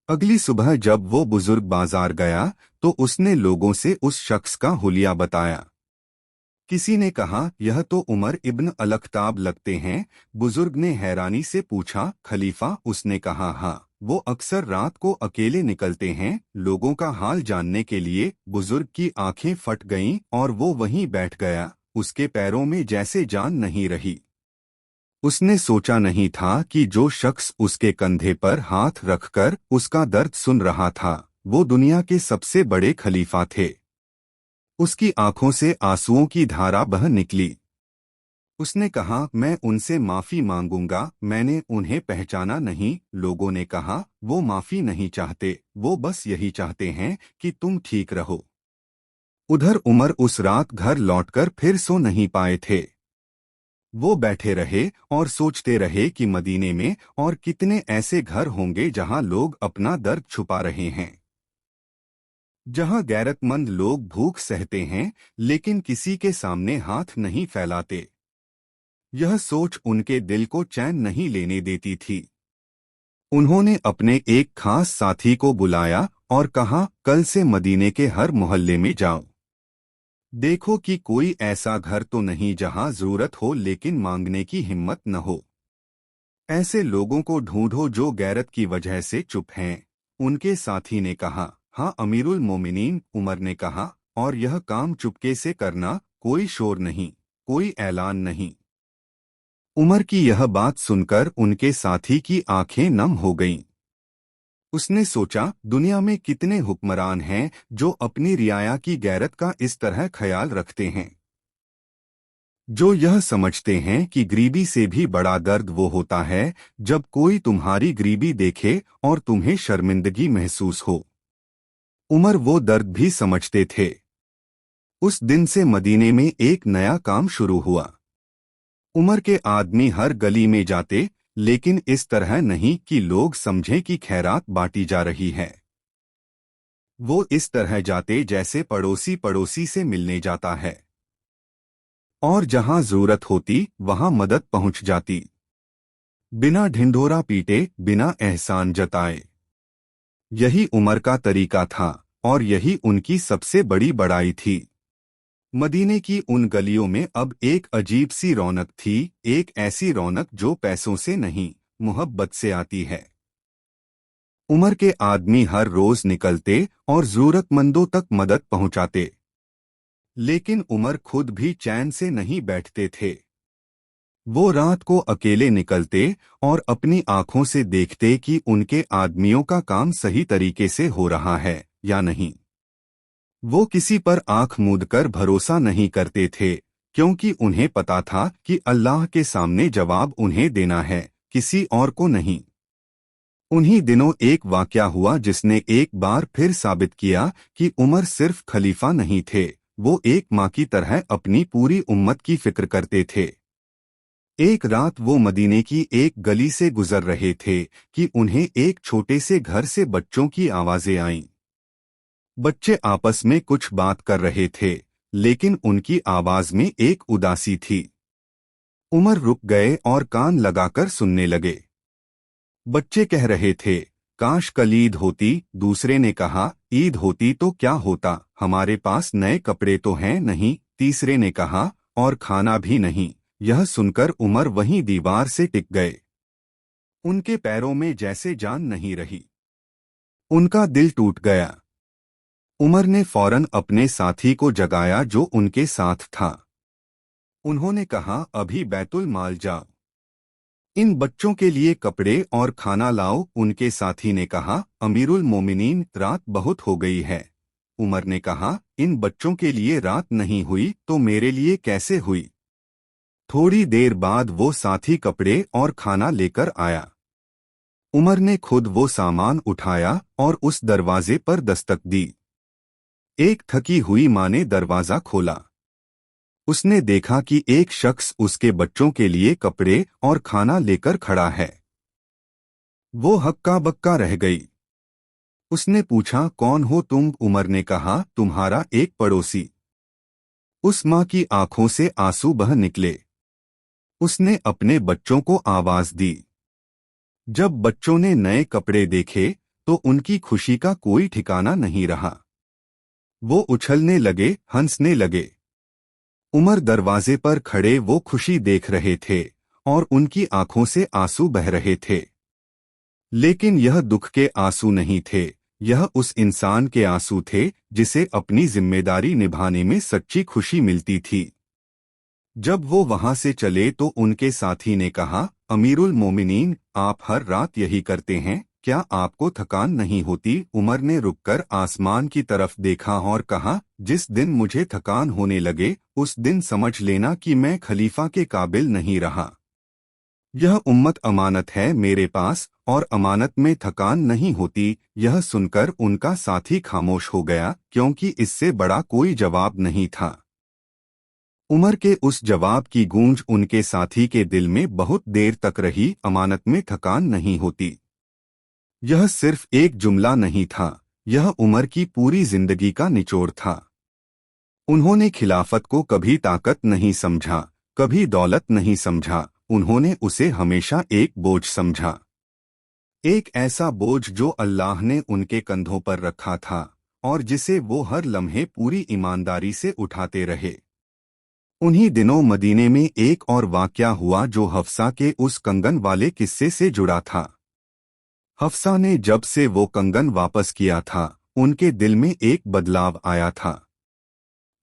A: अगली सुबह जब वो बुजुर्ग बाजार गया तो उसने लोगों से उस शख्स का हुलिया बताया। किसी ने कहा, यह तो उमर इब्न अलख्ताब लगते हैं। बुजुर्ग ने हैरानी से पूछा, खलीफा? उसने कहा, हाँ, वो अक्सर रात को अकेले निकलते हैं लोगों का हाल जानने के लिए। बुजुर्ग की आंखें फट गईं और वो वहीं बैठ गया। उसके पैरों में जैसे जान नहीं रही। उसने सोचा नहीं था कि जो शख्स उसके कंधे पर हाथ रखकर उसका दर्द सुन रहा था, वो दुनिया के सबसे बड़े खलीफा थे। उसकी आंखों से आंसुओं की धारा बह निकली। उसने कहा, मैं उनसे माफी मांगूंगा, मैंने उन्हें पहचाना नहीं। लोगों ने कहा, वो माफी नहीं चाहते, वो बस यही चाहते हैं कि तुम ठीक रहो। उधर उमर उस रात घर लौटकर फिर सो नहीं पाए थे। वो बैठे रहे और सोचते रहे कि मदीने में और कितने ऐसे घर होंगे जहां लोग अपना दर्द छुपा रहे हैं, जहां गैरतमंद लोग भूख सहते हैं लेकिन किसी के सामने हाथ नहीं फैलाते। यह सोच उनके दिल को चैन नहीं लेने देती थी। उन्होंने अपने एक खास साथी को बुलाया और कहा, कल से मदीने के हर मोहल्ले में जाओ। देखो कि कोई ऐसा घर तो नहीं जहां जरूरत हो लेकिन मांगने की हिम्मत न हो। ऐसे लोगों को ढूंढो जो गैरत की वजह से चुप हैं। उनके साथी ने कहा, हाँ अमीरुल मोमिनीन। उमर ने कहा, और यह काम चुपके से करना, कोई शोर नहीं, कोई ऐलान नहीं। उमर की यह बात सुनकर उनके साथी की आंखें नम हो गईं। उसने सोचा, दुनिया में कितने हुक्मरान हैं जो अपनी रियाया की गैरत का इस तरह ख्याल रखते हैं, जो यह समझते हैं कि गरीबी से भी बड़ा दर्द वो होता है जब कोई तुम्हारी गरीबी देखे और तुम्हें शर्मिंदगी महसूस हो। उमर वो दर्द भी समझते थे। उस दिन से मदीने में एक नया काम शुरू हुआ। उमर के आदमी हर गली में जाते, लेकिन इस तरह नहीं कि लोग समझें कि खैरात बांटी जा रही है। वो इस तरह जाते जैसे पड़ोसी पड़ोसी से मिलने जाता है, और जहां जरूरत होती वहां मदद पहुंच जाती, बिना ढिंढोरा पीटे, बिना एहसान जताए। यही उमर का तरीका था और यही उनकी सबसे बड़ी बड़ाई थी। मदीने की उन गलियों में अब एक अजीब सी रौनक थी, एक ऐसी रौनक जो पैसों से नहीं, मोहब्बत से आती है। उमर के आदमी हर रोज निकलते और जरूरतमंदों तक मदद पहुंचाते, लेकिन उमर खुद भी चैन से नहीं बैठते थे। वो रात को अकेले निकलते और अपनी आंखों से देखते कि उनके आदमियों का काम सही तरीके से हो रहा है या नहीं। वो किसी पर आंख मूंदकर भरोसा नहीं करते थे, क्योंकि उन्हें पता था कि अल्लाह के सामने जवाब उन्हें देना है, किसी और को नहीं। उन्हीं दिनों एक वाकया हुआ जिसने एक बार फिर साबित किया कि उमर सिर्फ खलीफा नहीं थे, वो एक माँ की तरह अपनी पूरी उम्मत की फिक्र करते थे। एक रात वो मदीने की एक गली से गुजर रहे थे कि उन्हें एक छोटे से घर से बच्चों की आवाजें आईं। बच्चे आपस में कुछ बात कर रहे थे, लेकिन उनकी आवाज में एक उदासी थी। उमर रुक गए और कान लगाकर सुनने लगे। बच्चे कह रहे थे, काश कल ईद होती। दूसरे ने कहा, ईद होती तो क्या होता, हमारे पास नए कपड़े तो हैं नहीं। तीसरे ने कहा, और खाना भी नहीं। यह सुनकर उमर वहीं दीवार से टिक गए। उनके पैरों में जैसे जान नहीं रही। उनका दिल टूट गया। उमर ने फौरन अपने साथी को जगाया जो उनके साथ था। उन्होंने कहा, अभी बैतुल माल जाओ, इन बच्चों के लिए कपड़े और खाना लाओ। उनके साथी ने कहा, अमीरुल मोमिनीन, रात बहुत हो गई है। उमर ने कहा, इन बच्चों के लिए रात नहीं हुई तो मेरे लिए कैसे हुई। थोड़ी देर बाद वो साथी कपड़े और खाना लेकर आया। उमर ने खुद वो सामान उठाया और उस दरवाजे पर दस्तक दी। एक थकी हुई माँ ने दरवाजा खोला। उसने देखा कि एक शख्स उसके बच्चों के लिए कपड़े और खाना लेकर खड़ा है। वो हक्का बक्का रह गई। उसने पूछा, कौन हो तुम? उमर ने कहा, तुम्हारा एक पड़ोसी। उस माँ की आंखों से आंसू बह निकले। उसने अपने बच्चों को आवाज दी। जब बच्चों ने नए कपड़े देखे तो उनकी खुशी का कोई ठिकाना नहीं रहा। वो उछलने लगे, हंसने लगे। उमर दरवाजे पर खड़े वो खुशी देख रहे थे और उनकी आंखों से आंसू बह रहे थे। लेकिन यह दुख के आंसू नहीं थे, यह उस इंसान के आंसू थे जिसे अपनी जिम्मेदारी निभाने में सच्ची खुशी मिलती थी। जब वो वहां से चले तो उनके साथी ने कहा, अमीरुल मोमिनीन, आप हर रात यही करते हैं, क्या आपको थकान नहीं होती? उमर ने रुककर आसमान की तरफ देखा और कहा, जिस दिन मुझे थकान होने लगे उस दिन समझ लेना कि मैं खलीफा के काबिल नहीं रहा। यह उम्मत अमानत है मेरे पास और अमानत में थकान नहीं होती। यह सुनकर उनका साथी खामोश हो गया, क्योंकि इससे बड़ा कोई जवाब नहीं था। उमर के उस जवाब की गूंज उनके साथी के दिल में बहुत देर तक रही। अमानत में थकान नहीं होती, यह सिर्फ एक जुमला नहीं था, यह उमर की पूरी जिंदगी का निचोड़ था। उन्होंने खिलाफत को कभी ताकत नहीं समझा, कभी दौलत नहीं समझा, उन्होंने उसे हमेशा एक बोझ समझा। एक ऐसा बोझ जो अल्लाह ने उनके कंधों पर रखा था और जिसे वो हर लम्हे पूरी ईमानदारी से उठाते रहे। उन्हीं दिनों मदीने में एक और वाक़या हुआ जो हफ्सा के उस कंगन वाले किस्से से जुड़ा था। हफ्सा ने जब से वो कंगन वापस किया था, उनके दिल में एक बदलाव आया था।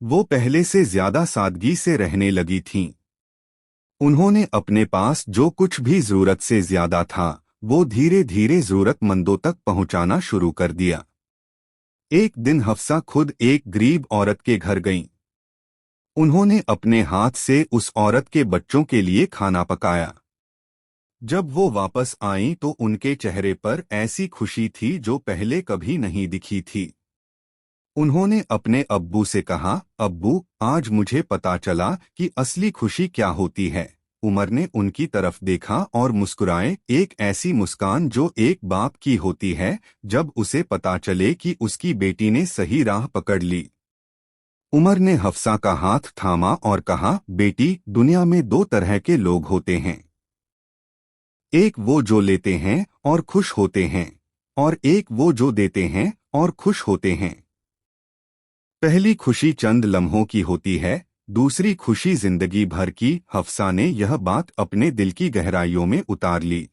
A: वो पहले से ज्यादा सादगी से रहने लगी थीं। उन्होंने अपने पास जो कुछ भी जरूरत से ज्यादा था, वो धीरे धीरे जरूरतमंदों तक पहुंचाना शुरू कर दिया। एक दिन हफ्सा खुद एक गरीब औरत के घर गईं। उन्होंने अपने हाथ से उस औरत के बच्चों के लिए खाना पकाया। जब वो वापस आईं तो उनके चेहरे पर ऐसी खुशी थी जो पहले कभी नहीं दिखी थी। उन्होंने अपने अब्बू से कहा, अब्बू, आज मुझे पता चला कि असली खुशी क्या होती है। उमर ने उनकी तरफ देखा और मुस्कुराए, एक ऐसी मुस्कान जो एक बाप की होती है जब उसे पता चले कि उसकी बेटी ने सही राह पकड़ ली। उमर ने हफ्सा का हाथ थामा और कहा, बेटी, दुनिया में दो तरह के लोग होते हैं। एक वो जो लेते हैं और खुश होते हैं, और एक वो जो देते हैं और खुश होते हैं। पहली खुशी चंद लम्हों की होती है, दूसरी खुशी जिंदगी भर की। हफ्सा ने यह बात अपने दिल की गहराइयों में उतार ली।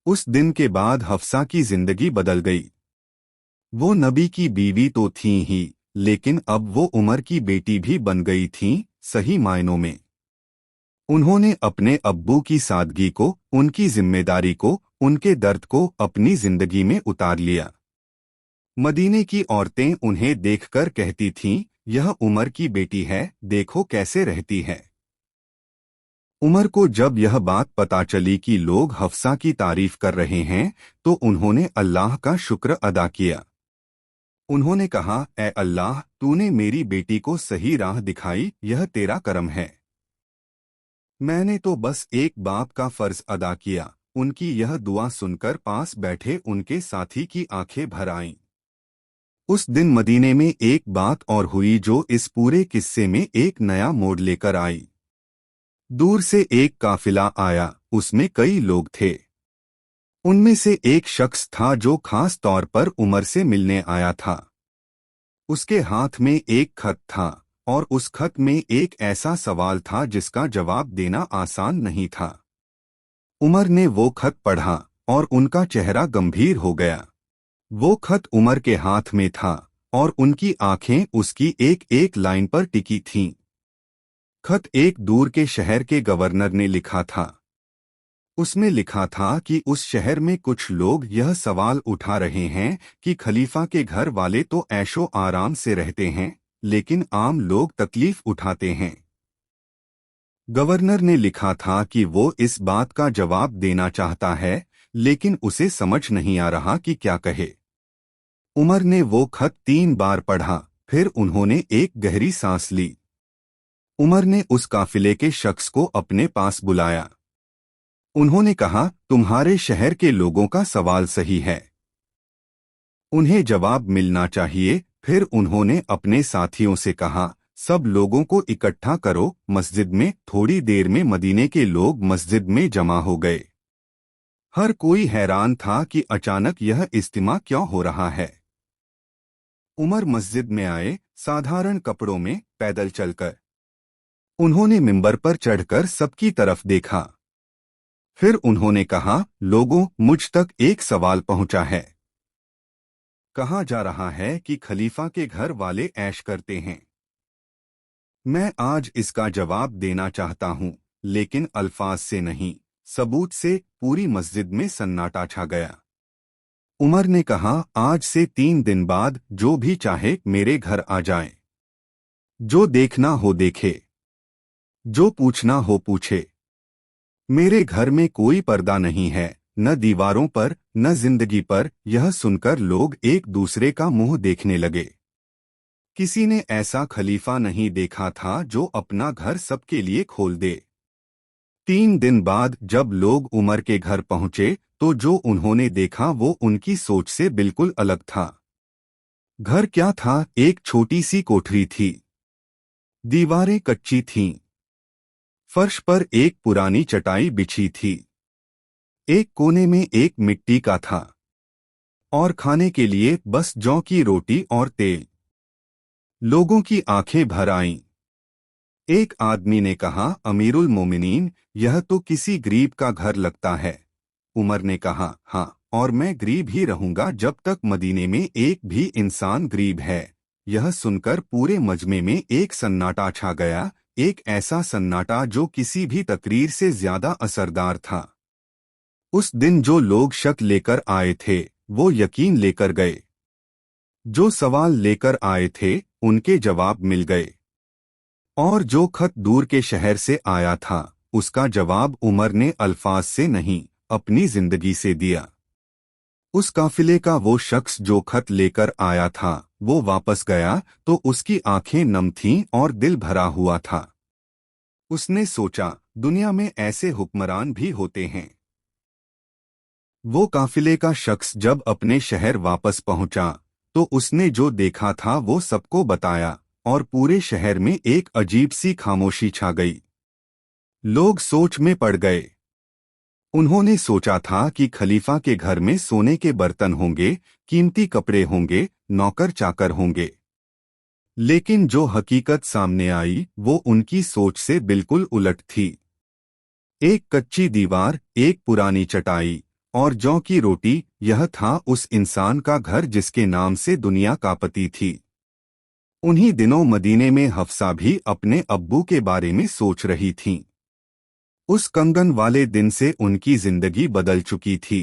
A: उस दिन के बाद हफ्सा की जिंदगी बदल गई। वो नबी की बीवी तो थी ही, लेकिन अब वो उमर की बेटी भी बन गई थीं, सही मायनों में। उन्होंने अपने अब्बू की सादगी को, उनकी जिम्मेदारी को, उनके दर्द को अपनी जिंदगी में उतार लिया। मदीने की औरतें उन्हें देखकर कहती थीं, यह उमर की बेटी है, देखो कैसे रहती है। उमर को जब यह बात पता चली कि लोग हफ्सा की तारीफ कर रहे हैं, तो उन्होंने अल्लाह का शुक्र अदा किया। उन्होंने कहा, ए अल्लाह, तूने मेरी बेटी को सही राह दिखाई, यह तेरा करम है। मैंने तो बस एक बाप का फर्ज अदा किया। उनकी यह दुआ सुनकर पास बैठे उनके साथी की आंखें भर आईं। उस दिन मदीने में एक बात और हुई जो इस पूरे किस्से में एक नया मोड़ लेकर आई। दूर से एक काफिला आया, उसमें कई लोग थे। उनमें से एक शख्स था जो खास तौर पर उमर से मिलने आया था। उसके हाथ में एक खत था और उस खत में एक ऐसा सवाल था जिसका जवाब देना आसान नहीं था। उमर ने वो खत पढ़ा और उनका चेहरा गंभीर हो गया। वो खत उमर के हाथ में था और उनकी आंखें उसकी एक एक लाइन पर टिकी थीं। खत एक दूर के शहर के गवर्नर ने लिखा था। उसमें लिखा था कि उस शहर में कुछ लोग यह सवाल उठा रहे हैं कि खलीफा के घर वाले तो ऐशो आराम से रहते हैं, लेकिन आम लोग तकलीफ उठाते हैं। गवर्नर ने लिखा था कि वो इस बात का जवाब देना चाहता है, लेकिन उसे समझ नहीं आ रहा कि क्या कहे। उमर ने वो खत 3 बार पढ़ा, फिर उन्होंने एक गहरी सांस ली। उमर ने उस काफिले के शख्स को अपने पास बुलाया। उन्होंने कहा, तुम्हारे शहर के लोगों का सवाल सही है, उन्हें जवाब मिलना चाहिए। फिर उन्होंने अपने साथियों से कहा, सब लोगों को इकट्ठा करो मस्जिद में। थोड़ी देर में मदीने के लोग मस्जिद में जमा हो गए। हर कोई हैरान था कि अचानक यह इज्तिमा क्यों हो रहा है। उमर मस्जिद में आए, साधारण कपड़ों में, पैदल चलकर। उन्होंने मिंबर पर चढ़कर सबकी तरफ देखा। फिर उन्होंने कहा, लोगों, मुझ तक एक सवाल पहुंचा है। कहा जा रहा है कि खलीफा के घर वाले ऐश करते हैं। मैं आज इसका जवाब देना चाहता हूं, लेकिन अल्फाज से नहीं, सबूत से। पूरी मस्जिद में सन्नाटा छा गया। उमर ने कहा, आज से 3 दिन बाद जो भी चाहे मेरे घर आ जाए। जो देखना हो देखे, जो पूछना हो पूछे। मेरे घर में कोई पर्दा नहीं है, न दीवारों पर न जिंदगी पर। यह सुनकर लोग एक दूसरे का मुंह देखने लगे। किसी ने ऐसा खलीफा नहीं देखा था जो अपना घर सबके लिए खोल दे। 3 दिन बाद जब लोग उमर के घर पहुंचे तो जो उन्होंने देखा वो उनकी सोच से बिल्कुल अलग था। घर क्या था? एक छोटी सी कोठरी थी। दीवारें कच्ची थीं। फर्श पर एक पुरानी चटाई बिछी थी। एक कोने में एक मिट्टी का था और खाने के लिए बस जौ की रोटी और तेल। लोगों की आंखें भर आईं। एक आदमी ने कहा, अमीरुल मोमिनीन, यह तो किसी गरीब का घर लगता है। उमर ने कहा, हाँ, और मैं गरीब ही रहूंगा जब तक मदीने में एक भी इंसान गरीब है। यह सुनकर पूरे मजमे में एक सन्नाटा छा गया, एक ऐसा सन्नाटा जो किसी भी तकरीर से ज्यादा असरदार था। उस दिन जो लोग शक लेकर आए थे वो यकीन लेकर गए। जो सवाल लेकर आए थे उनके जवाब मिल गए। और जो खत दूर के शहर से आया था उसका जवाब उमर ने अल्फाज से नहीं, अपनी जिंदगी से दिया। उस काफिले का वो शख्स जो खत लेकर आया था वो वापस गया तो उसकी आंखें नम थीं और दिल भरा हुआ था। उसने सोचा, दुनिया में ऐसे हुक्मरान भी होते हैं। वो काफिले का शख्स जब अपने शहर वापस पहुंचा तो उसने जो देखा था वो सबको बताया और पूरे शहर में एक अजीब सी खामोशी छा गई। लोग सोच में पड़ गए। उन्होंने सोचा था कि खलीफा के घर में सोने के बर्तन होंगे, कीमती कपड़े होंगे, नौकर चाकर होंगे। लेकिन जो हकीकत सामने आई वो उनकी सोच से बिल्कुल उलट थी। एक कच्ची दीवार, एक पुरानी चटाई और जौ की रोटी, यह था उस इंसान का घर जिसके नाम से दुनिया कांपती थी। उन्हीं दिनों मदीने में हफ्सा भी अपने अब्बू के बारे में सोच रही थीं। उस कंगन वाले दिन से उनकी जिंदगी बदल चुकी थी।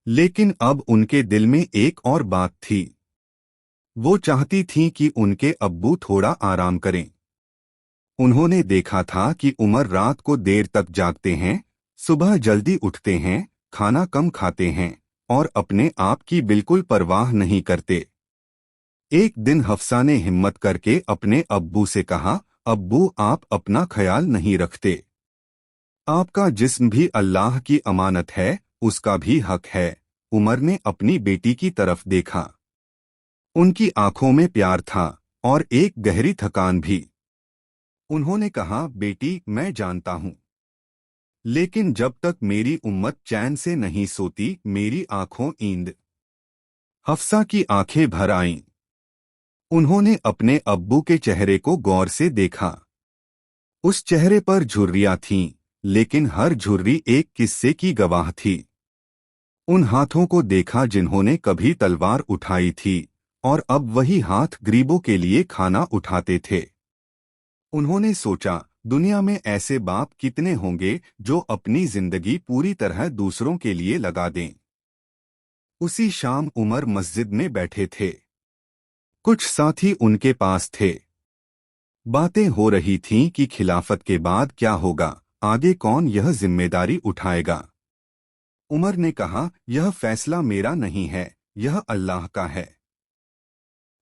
A: लेकिन अब उनके दिल में एक और बात थी। वो चाहती थीं कि उनके अब्बू थोड़ा आराम करें। उन्होंने देखा था कि उमर रात को देर तक जागते हैं, सुबह जल्दी उठते हैं, खाना कम खाते हैं और अपने आप की बिल्कुल परवाह नहीं करते। एक दिन हफ्सा ने हिम्मत करके अपने अब्बू से कहा, अब्बू, आप अपना ख्याल नहीं रखते। आपका जिस्म भी अल्लाह की अमानत है, उसका भी हक है। उमर ने अपनी बेटी की तरफ देखा। उनकी आंखों में प्यार था और एक गहरी थकान भी। उन्होंने कहा, बेटी, मैं जानता हूं, लेकिन जब तक मेरी उम्मत चैन से नहीं सोती मेरी आंखों नींद। हफ्सा की आंखें भर आईं। उन्होंने अपने अब्बू के चेहरे को गौर से देखा। उस चेहरे पर झुर्रियां थीं, लेकिन हर झुर्री एक किस्से की गवाह थी। उन हाथों को देखा जिन्होंने कभी तलवार उठाई थी और अब वही हाथ गरीबों के लिए खाना उठाते थे। उन्होंने सोचा, दुनिया में ऐसे बाप कितने होंगे जो अपनी जिंदगी पूरी तरह दूसरों के लिए लगा दें। उसी शाम उमर मस्जिद में बैठे थे। कुछ साथी उनके पास थे। बातें हो रही थीं कि खिलाफत के बाद क्या होगा, आगे कौन यह जिम्मेदारी उठाएगा। उमर ने कहा, यह फैसला मेरा नहीं है, यह अल्लाह का है।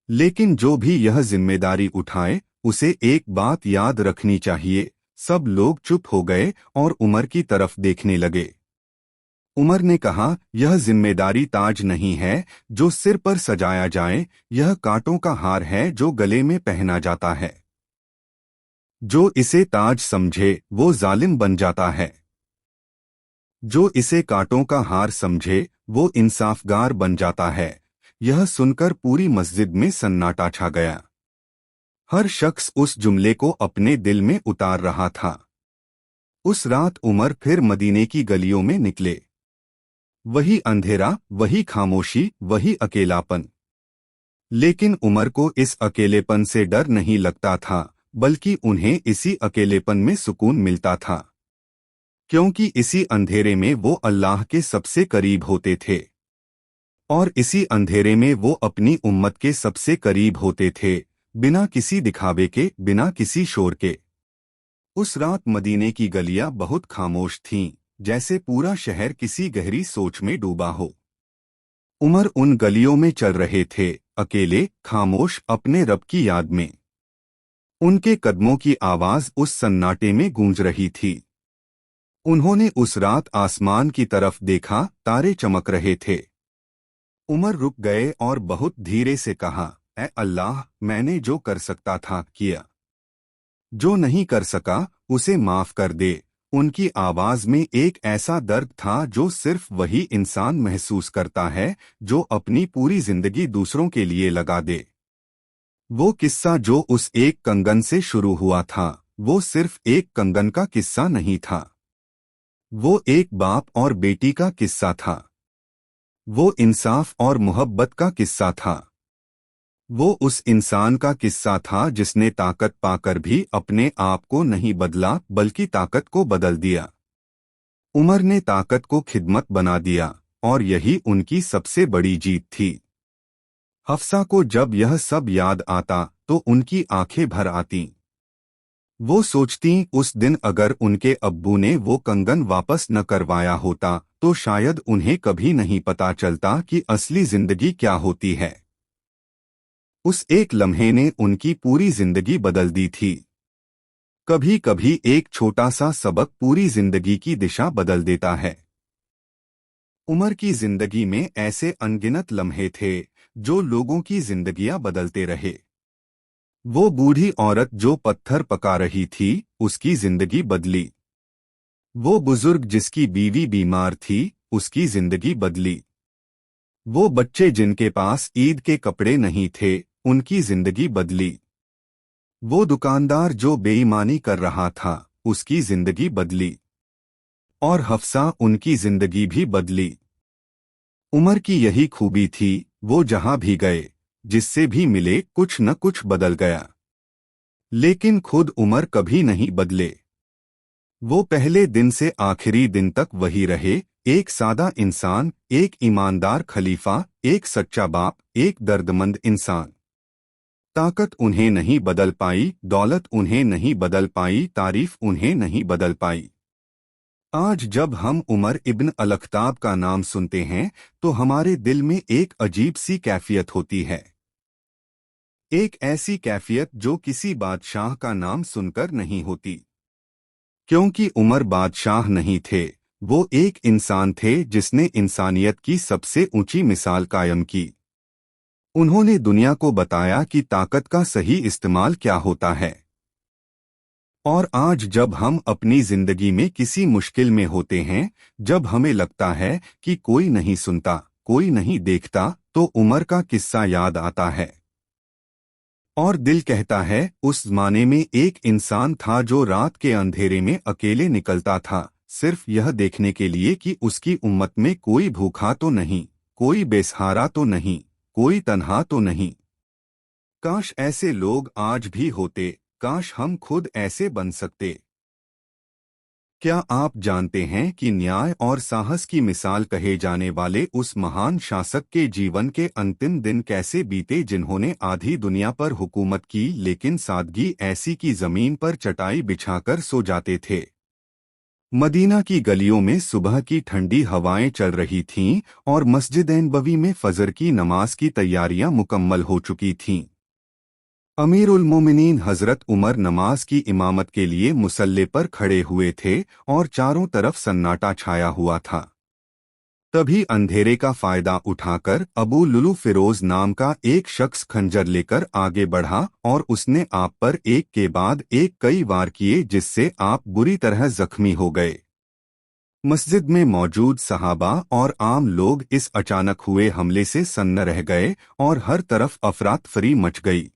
A: लेकिन जो भी यह जिम्मेदारी उठाए उसे एक बात याद रखनी चाहिए। सब लोग चुप हो गए और उमर की तरफ देखने लगे। उमर ने कहा, यह जिम्मेदारी ताज नहीं है जो सिर पर सजाया जाए, यह कांटों का हार है जो गले में पहना जाता है। जो इसे ताज समझे वो जालिम बन जाता है। जो इसे कांटों का हार समझे वो इंसाफगार बन जाता है। यह सुनकर पूरी मस्जिद में सन्नाटा छा गया। हर शख्स उस जुमले को अपने दिल में उतार रहा था। उस रात उमर फिर मदीने की गलियों में निकले। वही अंधेरा, वही खामोशी, वही अकेलापन। लेकिन उमर को इस अकेलेपन से डर नहीं लगता था, बल्कि उन्हें इसी अकेलेपन में सुकून मिलता था, क्योंकि इसी अंधेरे में वो अल्लाह के सबसे करीब होते थे। और इसी अंधेरे में वो अपनी उम्मत के सबसे करीब होते थे, बिना किसी दिखावे के, बिना किसी शोर के। उस रात मदीने की गलियां बहुत खामोश थीं, जैसे पूरा शहर किसी गहरी सोच में डूबा हो। उमर उन गलियों में चल रहे थे, अकेले, खामोश, अपने रब की याद में। उनके कदमों की आवाज उस सन्नाटे में गूंज रही थी। उन्होंने उस रात आसमान की तरफ देखा, तारे चमक रहे थे। उमर रुक गए और बहुत धीरे से कहा, ऐ अल्लाह, मैंने जो कर सकता था किया, जो नहीं कर सका उसे माफ कर दे। उनकी आवाज में एक ऐसा दर्द था जो सिर्फ वही इंसान महसूस करता है जो अपनी पूरी जिंदगी दूसरों के लिए लगा दे। वो किस्सा जो उस एक कंगन से शुरू हुआ था, वो सिर्फ एक कंगन का किस्सा नहीं था। वो एक बाप और बेटी का किस्सा था। वो इंसाफ और मोहब्बत का किस्सा था। वो उस इंसान का किस्सा था जिसने ताकत पाकर भी अपने आप को नहीं बदला, बल्कि ताकत को बदल दिया। उमर ने ताकत को खिदमत बना दिया, और यही उनकी सबसे बड़ी जीत थी। हफ्सा को जब यह सब याद आता तो उनकी आंखें भर आतीं। वो सोचती, उस दिन अगर उनके अब्बू ने वो कंगन वापस न करवाया होता तो शायद उन्हें कभी नहीं पता चलता कि असली जिंदगी क्या होती है। उस एक लम्हे ने उनकी पूरी जिंदगी बदल दी थी। कभी कभी एक छोटा सा सबक पूरी जिंदगी की दिशा बदल देता है। उमर की जिंदगी में ऐसे अनगिनत लम्हे थे जो लोगों की जिंदगियां बदलते रहे। वो बूढ़ी औरत जो पत्थर पका रही थी, उसकी जिंदगी बदली। वो बुजुर्ग जिसकी बीवी बीमार थी, उसकी जिंदगी बदली। वो बच्चे जिनके पास ईद के कपड़े नहीं थे, उनकी जिंदगी बदली। वो दुकानदार जो बेईमानी कर रहा था, उसकी जिंदगी बदली। और हफ्सा, उनकी जिंदगी भी बदली। उमर की यही खूबी थी, वो जहां भी गए, जिससे भी मिले, कुछ न कुछ बदल गया। लेकिन खुद उमर कभी नहीं बदले। वो पहले दिन से आखिरी दिन तक वही रहे, एक सादा इंसान, एक ईमानदार खलीफा, एक सच्चा बाप, एक दर्दमंद इंसान। ताकत उन्हें नहीं बदल पाई, दौलत उन्हें नहीं बदल पाई, तारीफ उन्हें नहीं बदल पाई। आज जब हम उमर इब्न अलख्ताब का नाम सुनते हैं तो हमारे दिल में एक अजीब सी कैफियत होती है। एक ऐसी कैफियत जो किसी बादशाह का नाम सुनकर नहीं होती। क्योंकि उमर बादशाह नहीं थे, वो एक इंसान थे जिसने इंसानियत की सबसे ऊंची मिसाल कायम की। उन्होंने दुनिया को बताया कि ताकत का सही इस्तेमाल क्या होता है। और आज जब हम अपनी जिंदगी में किसी मुश्किल में होते हैं, जब हमें लगता है कि कोई नहीं सुनता, कोई नहीं देखता, तो उमर का किस्सा याद आता है। और दिल कहता है, उस ज़माने में एक इंसान था जो रात के अंधेरे में अकेले निकलता था, सिर्फ यह देखने के लिए कि उसकी उम्मत में कोई भूखा तो नहीं, कोई बेसहारा तो नहीं, कोई तन्हा तो नहीं। काश ऐसे लोग आज भी होते, काश हम खुद ऐसे बन सकते। क्या आप जानते हैं कि न्याय और साहस की मिसाल कहे जाने वाले उस महान शासक के जीवन के अंतिम दिन कैसे बीते जिन्होंने आधी दुनिया पर हुकूमत की, लेकिन सादगी ऐसी कि जमीन पर चटाई बिछाकर सो जाते थे। मदीना की गलियों में सुबह की ठंडी हवाएं चल रही थीं और मस्जिद नबवी में फजर की नमाज की तैयारियां मुकम्मल हो चुकी थीं। अमीरुल मोमिनीन हजरत उमर नमाज की इमामत के लिए मुसल्ले पर खड़े हुए थे और चारों तरफ सन्नाटा छाया हुआ था। तभी अंधेरे का फायदा उठाकर अबू लुलु फिरोज नाम का एक शख्स खंजर लेकर आगे बढ़ा और उसने आप पर एक के बाद एक कई वार किए, जिससे आप बुरी तरह जख्मी हो गए। मस्जिद में मौजूद सहाबा और आम लोग इस अचानक हुए हमले से सन्न रह गए और हर तरफ अफरातफरी मच गई।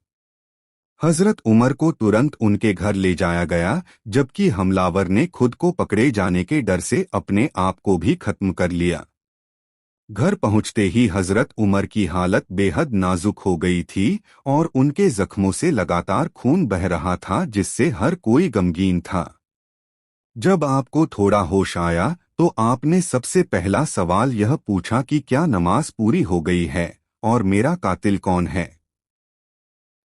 A: हजरत उमर को तुरंत उनके घर ले जाया गया, जबकि हमलावर ने खुद को पकड़े जाने के डर से अपने आप को भी खत्म कर लिया। घर पहुंचते ही हजरत उमर की हालत बेहद नाजुक हो गई थी और उनके जख्मों से लगातार खून बह रहा था, जिससे हर कोई गमगीन था। जब आपको थोड़ा होश आया तो आपने सबसे पहला सवाल यह पूछा कि क्या नमाज पूरी हो गई है और मेरा कातिल कौन है।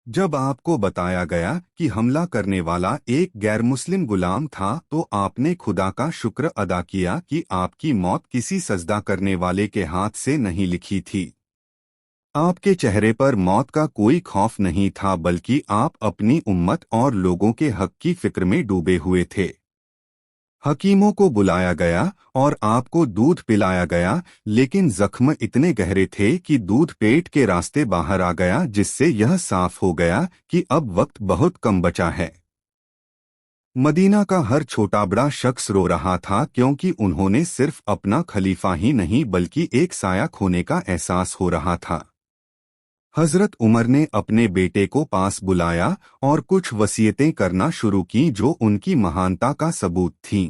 A: जब आपको बताया गया कि हमला करने वाला एक गैर मुस्लिम गुलाम था, तो आपने खुदा का शुक्र अदा किया कि आपकी मौत किसी सजदा करने वाले के हाथ से नहीं लिखी थी। आपके चेहरे पर मौत का कोई खौफ नहीं था, बल्कि आप अपनी उम्मत और लोगों के हक की फिक्र में डूबे हुए थे। हकीमों को बुलाया गया और आपको दूध पिलाया गया, लेकिन जख्म इतने गहरे थे कि दूध पेट के रास्ते बाहर आ गया, जिससे यह साफ हो गया कि अब वक्त बहुत कम बचा है। मदीना का हर छोटा बड़ा शख्स रो रहा था, क्योंकि उन्होंने सिर्फ अपना खलीफा ही नहीं बल्कि एक साया खोने का एहसास हो रहा था। हजरत उमर ने अपने बेटे को पास बुलाया और कुछ वसीयतें करना शुरू की जो उनकी महानता का सबूत थीं।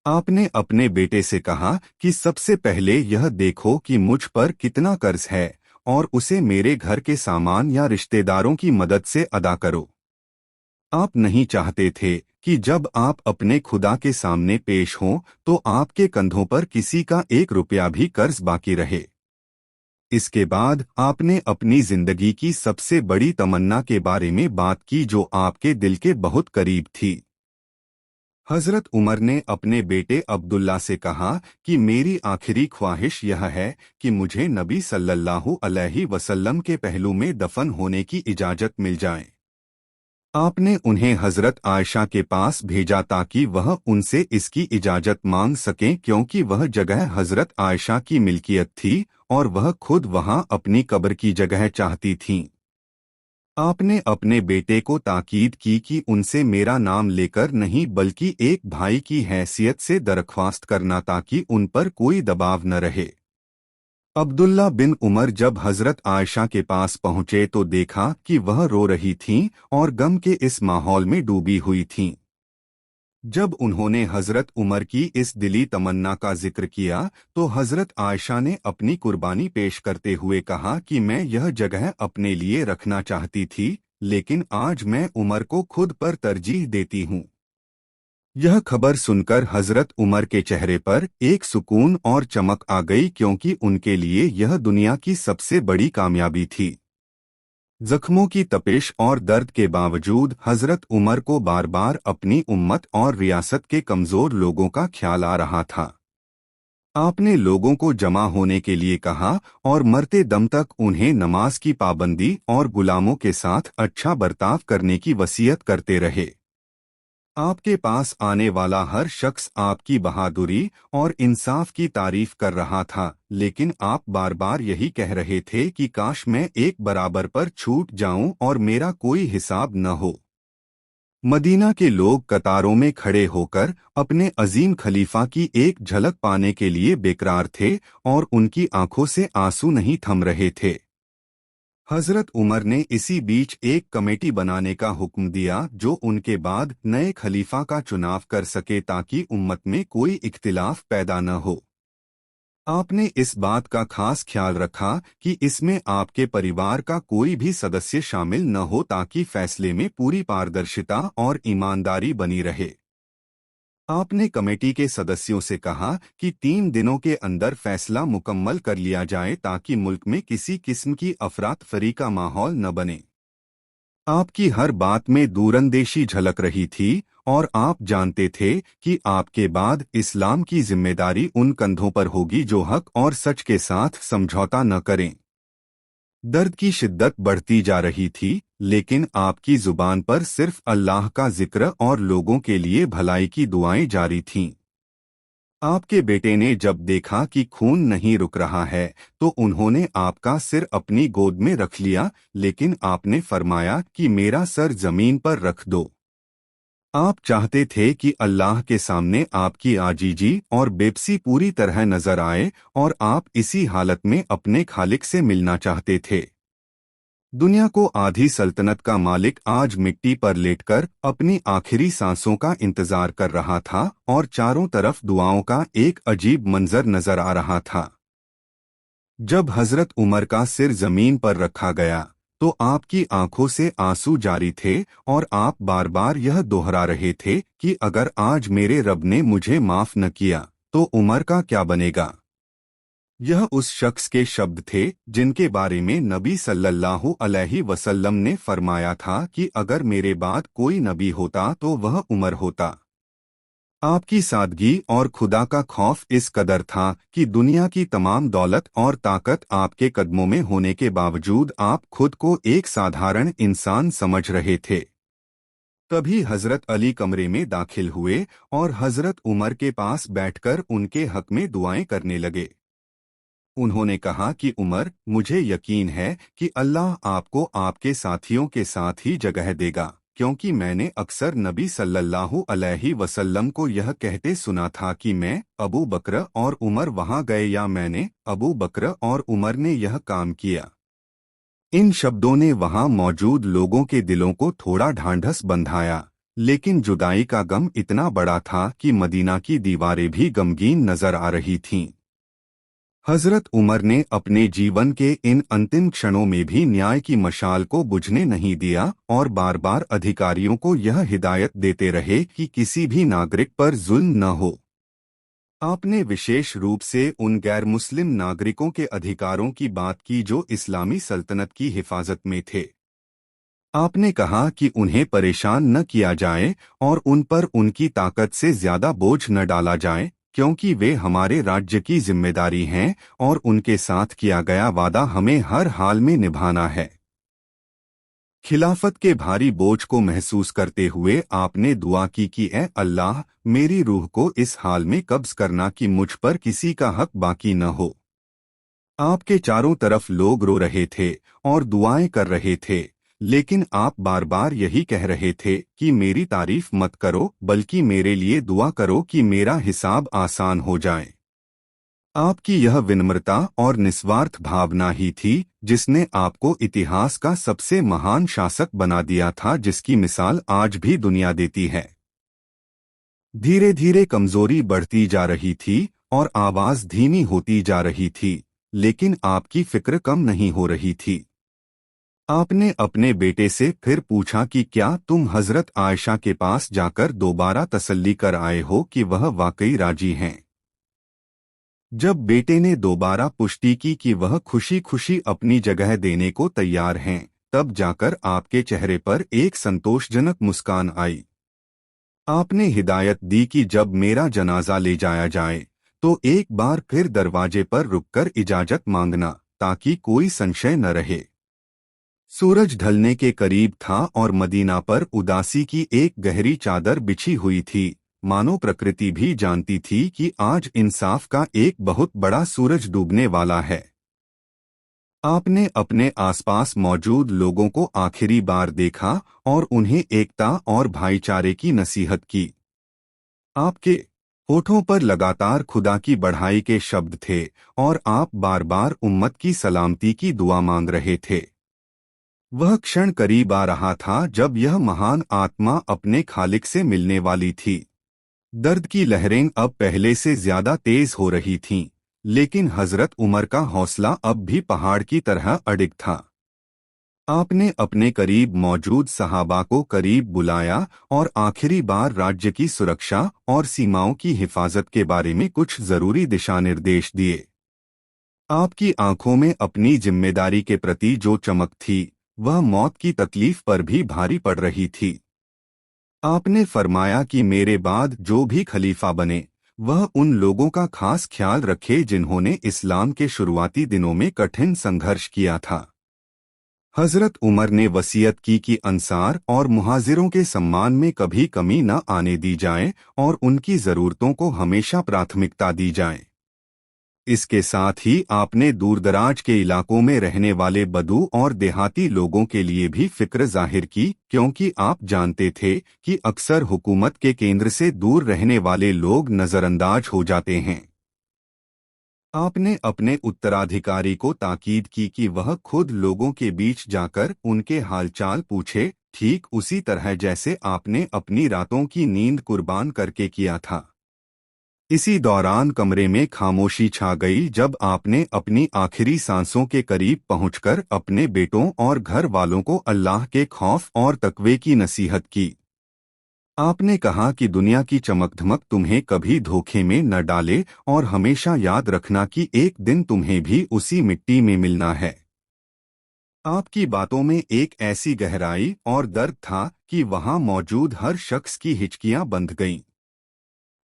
A: आपने अपने बेटे से कहा कि सबसे पहले यह देखो कि मुझ पर कितना कर्ज है और उसे मेरे घर के सामान या रिश्तेदारों की मदद से अदा करो। आप नहीं चाहते थे कि जब आप अपने खुदा के सामने पेश हों तो आपके कंधों पर किसी का 1 रुपया भी कर्ज बाकी रहे। इसके बाद आपने अपनी जिंदगी की सबसे बड़ी तमन्ना के बारे में बात की जो आपके दिल के बहुत करीब थी। हजरत उमर ने अपने बेटे अब्दुल्ला से कहा कि मेरी आखिरी ख्वाहिश यह है कि मुझे नबी सल्लल्लाहु अलैहि वसल्लम के पहलू में दफन होने की इजाज़त मिल जाए। आपने उन्हें हजरत आयशा के पास भेजा ताकि वह उनसे इसकी इजाज़त मांग सकें, क्योंकि वह जगह हजरत आयशा की मिल्कियत थी और वह खुद वहां अपनी कब्र की जगह चाहती थीं। आपने अपने बेटे को ताकीद की कि उनसे मेरा नाम लेकर नहीं बल्कि एक भाई की हैसियत से दरख्वास्त करना, ताकि उन पर कोई दबाव न रहे। अब्दुल्ला बिन उमर जब हजरत आयशा के पास पहुंचे तो देखा कि वह रो रही थीं और गम के इस माहौल में डूबी हुई थीं। जब उन्होंने हजरत उमर की इस दिली तमन्ना का जिक्र किया तो हजरत आयशा ने अपनी कुर्बानी पेश करते हुए कहा कि मैं यह जगह अपने लिए रखना चाहती थी, लेकिन आज मैं उमर को खुद पर तरजीह देती हूँ। यह खबर सुनकर हजरत उमर के चेहरे पर एक सुकून और चमक आ गई, क्योंकि उनके लिए यह दुनिया की सबसे बड़ी कामयाबी थी। जख्मों की तपिश और दर्द के बावजूद हजरत उमर को बार बार अपनी उम्मत और रियासत के कमजोर लोगों का ख्याल आ रहा था। आपने लोगों को जमा होने के लिए कहा और मरते दम तक उन्हें नमाज की पाबंदी और गुलामों के साथ अच्छा बर्ताव करने की वसीयत करते रहे। आपके पास आने वाला हर शख्स आपकी बहादुरी और इंसाफ की तारीफ कर रहा था, लेकिन आप बार बार यही कह रहे थे कि काश मैं एक बराबर पर छूट जाऊं और मेरा कोई हिसाब न हो। मदीना के लोग कतारों में खड़े होकर अपने अजीम खलीफा की एक झलक पाने के लिए बेकरार थे और उनकी आंखों से आंसू नहीं थम रहे थे। हजरत उमर ने इसी बीच एक कमेटी बनाने का हुक्म दिया जो उनके बाद नए खलीफा का चुनाव कर सके, ताकि उम्मत में कोई इख्तिलाफ पैदा न हो। आपने इस बात का खास ख्याल रखा कि इसमें आपके परिवार का कोई भी सदस्य शामिल न हो, ताकि फैसले में पूरी पारदर्शिता और ईमानदारी बनी रहे। आपने कमेटी के सदस्यों से कहा कि 3 दिनों के अंदर फैसला मुकम्मल कर लिया जाए, ताकि मुल्क में किसी किस्म की अफरातफरी का माहौल न बने। आपकी हर बात में दूरंदेशी झलक रही थी और आप जानते थे कि आपके बाद इस्लाम की जिम्मेदारी उन कंधों पर होगी जो हक और सच के साथ समझौता न करें। दर्द की शिद्दत बढ़ती जा रही थी, लेकिन आपकी जुबान पर सिर्फ अल्लाह का जिक्र और लोगों के लिए भलाई की दुआएं जारी थीं। आपके बेटे ने जब देखा कि खून नहीं रुक रहा है तो उन्होंने आपका सिर अपनी गोद में रख लिया, लेकिन आपने फरमाया कि मेरा सर जमीन पर रख दो। आप चाहते थे कि अल्लाह के सामने आपकी आजीजी और बेबसी पूरी तरह नजर आए और आप इसी हालत में अपने खालिक से मिलना चाहते थे। दुनिया को आधी सल्तनत का मालिक आज मिट्टी पर लेटकर अपनी आखिरी सांसों का इंतजार कर रहा था और चारों तरफ दुआओं का एक अजीब मंजर नजर आ रहा था। जब हजरत उमर का सिर जमीन पर रखा गया तो आपकी आंखों से आंसू जारी थे और आप बार बार यह दोहरा रहे थे कि अगर आज मेरे रब ने मुझे माफ न किया तो उमर का क्या बनेगा। यह उस शख्स के शब्द थे जिनके बारे में नबी सल्लल्लाहु अलैहि वसल्लम ने फरमाया था कि अगर मेरे बाद कोई नबी होता तो वह उमर होता। आपकी सादगी और खुदा का खौफ इस कदर था कि दुनिया की तमाम दौलत और ताकत आपके कदमों में होने के बावजूद आप खुद को एक साधारण इंसान समझ रहे थे। तभी हजरत अली कमरे में दाखिल हुए और हजरत उमर के पास बैठकर उनके हक में दुआएं करने लगे। उन्होंने कहा कि उमर, मुझे यकीन है कि अल्लाह आपको आपके साथियों के साथ ही जगह देगा, क्योंकि मैंने अक्सर नबी सल्लल्लाहु अलैहि वसल्लम को यह कहते सुना था कि मैं, अबू बकर और उमर वहां गए या मैंने, अबू बकर और उमर ने यह काम किया। इन शब्दों ने वहां मौजूद लोगों के दिलों को थोड़ा ढांढस बंधाया, लेकिन जुदाई का गम इतना बड़ा था कि मदीना की दीवारें भी गमगीन नजर आ रही थीं। हजरत उमर ने अपने जीवन के इन अंतिम क्षणों में भी न्याय की मशाल को बुझने नहीं दिया और बार बार अधिकारियों को यह हिदायत देते रहे कि किसी भी नागरिक पर जुल्म न हो। आपने विशेष रूप से उन गैर मुस्लिम नागरिकों के अधिकारों की बात की जो इस्लामी सल्तनत की हिफाजत में थे। आपने कहा कि उन्हें परेशान न किया जाए और उन पर उनकी ताकत से ज्यादा बोझ न डाला जाए, क्योंकि वे हमारे राज्य की जिम्मेदारी हैं और उनके साथ किया गया वादा हमें हर हाल में निभाना है। खिलाफत के भारी बोझ को महसूस करते हुए आपने दुआ की कि ए अल्लाह, मेरी रूह को इस हाल में कब्ज करना कि मुझ पर किसी का हक बाकी न हो। आपके चारों तरफ लोग रो रहे थे और दुआएं कर रहे थे, लेकिन आप बार बार यही कह रहे थे कि मेरी तारीफ मत करो, बल्कि मेरे लिए दुआ करो कि मेरा हिसाब आसान हो जाए। आपकी यह विनम्रता और निस्वार्थ भावना ही थी जिसने आपको इतिहास का सबसे महान शासक बना दिया था, जिसकी मिसाल आज भी दुनिया देती है। धीरे धीरे कमजोरी बढ़ती जा रही थी और आवाज धीमी होती जा रही थी, लेकिन आपकी फिक्र कम नहीं हो रही थी। आपने अपने बेटे से फिर पूछा कि क्या तुम हजरत आयशा के पास जाकर दोबारा तसल्ली कर आए हो कि वह वाकई राजी हैं। जब बेटे ने दोबारा पुष्टि की कि वह खुशी खुशी अपनी जगह देने को तैयार हैं, तब जाकर आपके चेहरे पर एक संतोषजनक मुस्कान आई। आपने हिदायत दी कि जब मेरा जनाजा ले जाया जाए तो एक बार फिर दरवाजे पर रुककर इजाजत मांगना, ताकि कोई संशय न रहे। सूरज ढलने के करीब था और मदीना पर उदासी की एक गहरी चादर बिछी हुई थी, मानो प्रकृति भी जानती थी कि आज इंसाफ का एक बहुत बड़ा सूरज डूबने वाला है। आपने अपने आसपास मौजूद लोगों को आखिरी बार देखा और उन्हें एकता और भाईचारे की नसीहत की। आपके होठों पर लगातार खुदा की बढ़ाई के शब्द थे और आप बार बार उम्मत की सलामती की दुआ मांग रहे थे। वह क्षण करीब आ रहा था जब यह महान आत्मा अपने खालिक से मिलने वाली थी। दर्द की लहरें अब पहले से ज्यादा तेज हो रही थीं, लेकिन हजरत उमर का हौसला अब भी पहाड़ की तरह अडिग था। आपने अपने करीब मौजूद सहाबा को करीब बुलाया और आखिरी बार राज्य की सुरक्षा और सीमाओं की हिफाजत के बारे में कुछ जरूरी दिशा निर्देश दिए। आपकी आंखों में अपनी जिम्मेदारी के प्रति जो चमक थी वह मौत की तकलीफ पर भी भारी पड़ रही थी। आपने फरमाया कि मेरे बाद जो भी खलीफा बने वह उन लोगों का खास ख्याल रखे जिन्होंने इस्लाम के शुरुआती दिनों में कठिन संघर्ष किया था। हजरत उमर ने वसीयत की कि अंसार और मुहाजिरों के सम्मान में कभी कमी न आने दी जाए और उनकी जरूरतों को हमेशा प्राथमिकता दी जाए। इसके साथ ही आपने दूरदराज के इलाकों में रहने वाले बदू और देहाती लोगों के लिए भी फिक्र जाहिर की, क्योंकि आप जानते थे कि अक्सर हुकूमत के केंद्र से दूर रहने वाले लोग नजरअंदाज हो जाते हैं। आपने अपने उत्तराधिकारी को ताकीद की कि वह खुद लोगों के बीच जाकर उनके हालचाल पूछे, ठीक उसी तरह जैसे आपने अपनी रातों की नींद कुर्बान करके किया था। इसी दौरान कमरे में खामोशी छा गई जब आपने अपनी आखिरी सांसों के करीब पहुंचकर अपने बेटों और घर वालों को अल्लाह के खौफ और तकवे की नसीहत की। आपने कहा कि दुनिया की चमक-धमक तुम्हें कभी धोखे में न डाले और हमेशा याद रखना कि एक दिन तुम्हें भी उसी मिट्टी में मिलना है। आपकी बातों में एक ऐसी गहराई और दर्द था कि वहां मौजूद हर शख्स की हिचकियां बंध गईं।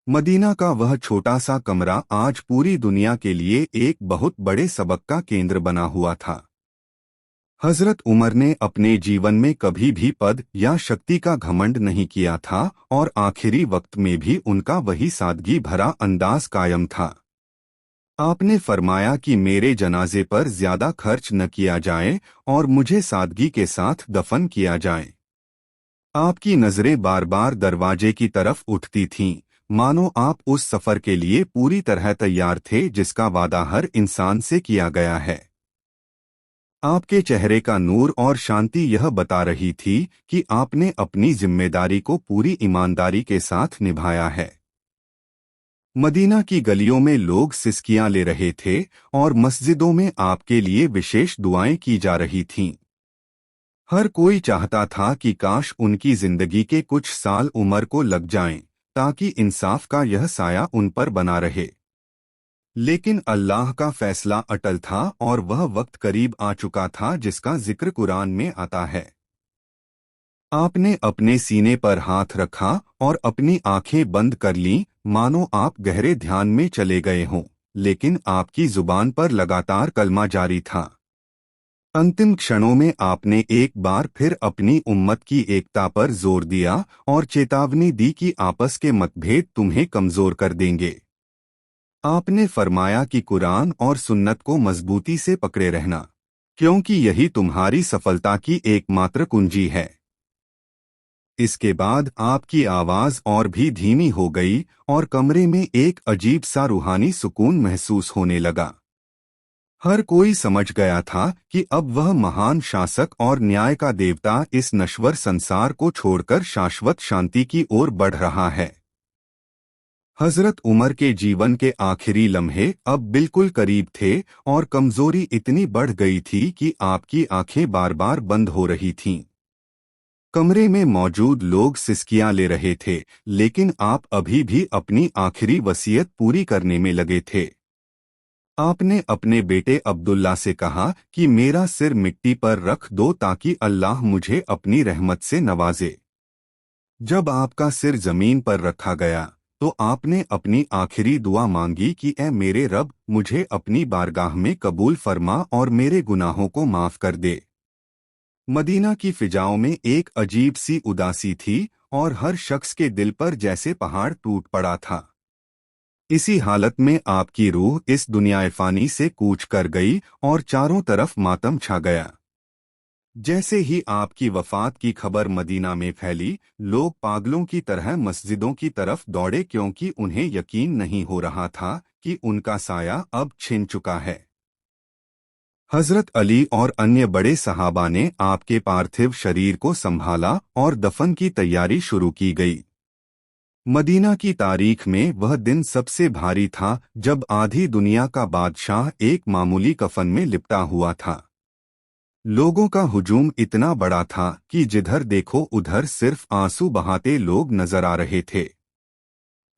A: मदीना का वह छोटा सा कमरा आज पूरी दुनिया के लिए एक बहुत बड़े सबक का केंद्र बना हुआ था। हजरत उमर ने अपने जीवन में कभी भी पद या शक्ति का घमंड नहीं किया था और आखिरी वक्त में भी उनका वही सादगी भरा अंदाज कायम था। आपने फरमाया कि मेरे जनाजे पर ज्यादा खर्च न किया जाए और मुझे सादगी के साथ दफन किया जाए। आपकी नजरें बार बार दरवाजे की तरफ उठती थीं, मानो आप उस सफर के लिए पूरी तरह तैयार थे जिसका वादा हर इंसान से किया गया है। आपके चेहरे का नूर और शांति यह बता रही थी कि आपने अपनी जिम्मेदारी को पूरी ईमानदारी के साथ निभाया है। मदीना की गलियों में लोग सिसकियां ले रहे थे और मस्जिदों में आपके लिए विशेष दुआएं की जा रही थीं। हर कोई चाहता था कि काश उनकी जिंदगी के कुछ साल उम्र को लग जाएं, ताकि इंसाफ का यह साया उन पर बना रहे। लेकिन अल्लाह का फैसला अटल था और वह वक्त करीब आ चुका था जिसका जिक्र कुरान में आता है। आपने अपने सीने पर हाथ रखा और अपनी आंखें बंद कर लीं, मानो आप गहरे ध्यान में चले गए हों, लेकिन आपकी जुबान पर लगातार कलमा जारी था। अंतिम क्षणों में आपने एक बार फिर अपनी उम्मत की एकता पर जोर दिया और चेतावनी दी कि आपस के मतभेद तुम्हें कमजोर कर देंगे। आपने फरमाया कि कुरान और सुन्नत को मजबूती से पकड़े रहना, क्योंकि यही तुम्हारी सफलता की एकमात्र कुंजी है। इसके बाद आपकी आवाज और भी धीमी हो गई और कमरे में एक अजीब सा रूहानी सुकून महसूस होने लगा। हर कोई समझ गया था कि अब वह महान शासक और न्याय का देवता इस नश्वर संसार को छोड़कर शाश्वत शांति की ओर बढ़ रहा है। हजरत उमर के जीवन के आखिरी लम्हे अब बिल्कुल करीब थे और कमजोरी इतनी बढ़ गई थी कि आपकी आंखें बार बार बंद हो रही थीं। कमरे में मौजूद लोग सिसकियां ले रहे थे, लेकिन आप अभी भी अपनी आखिरी वसीयत पूरी करने में लगे थे। आपने अपने बेटे अब्दुल्ला से कहा कि मेरा सिर मिट्टी पर रख दो ताकि अल्लाह मुझे अपनी रहमत से नवाजे। जब आपका सिर जमीन पर रखा गया तो आपने अपनी आखिरी दुआ मांगी कि ऐ मेरे रब, मुझे अपनी बारगाह में कबूल फरमा और मेरे गुनाहों को माफ कर दे। मदीना की फिजाओं में एक अजीब सी उदासी थी और हर शख्स के दिल पर जैसे पहाड़ टूट पड़ा था। इसी हालत में आपकी रूह इस दुनिया फ़ानी से कूच कर गई और चारों तरफ मातम छा गया। जैसे ही आपकी वफात की खबर मदीना में फैली, लोग पागलों की तरह मस्जिदों की तरफ दौड़े क्योंकि उन्हें यकीन नहीं हो रहा था कि उनका साया अब छिन चुका है। हजरत अली और अन्य बड़े सहाबा ने आपके पार्थिव शरीर को संभाला और दफन की तैयारी शुरू की गई। मदीना की तारीख में वह दिन सबसे भारी था जब आधी दुनिया का बादशाह एक मामूली कफन में लिपटा हुआ था। लोगों का हुजूम इतना बड़ा था कि जिधर देखो उधर सिर्फ आंसू बहाते लोग नजर आ रहे थे।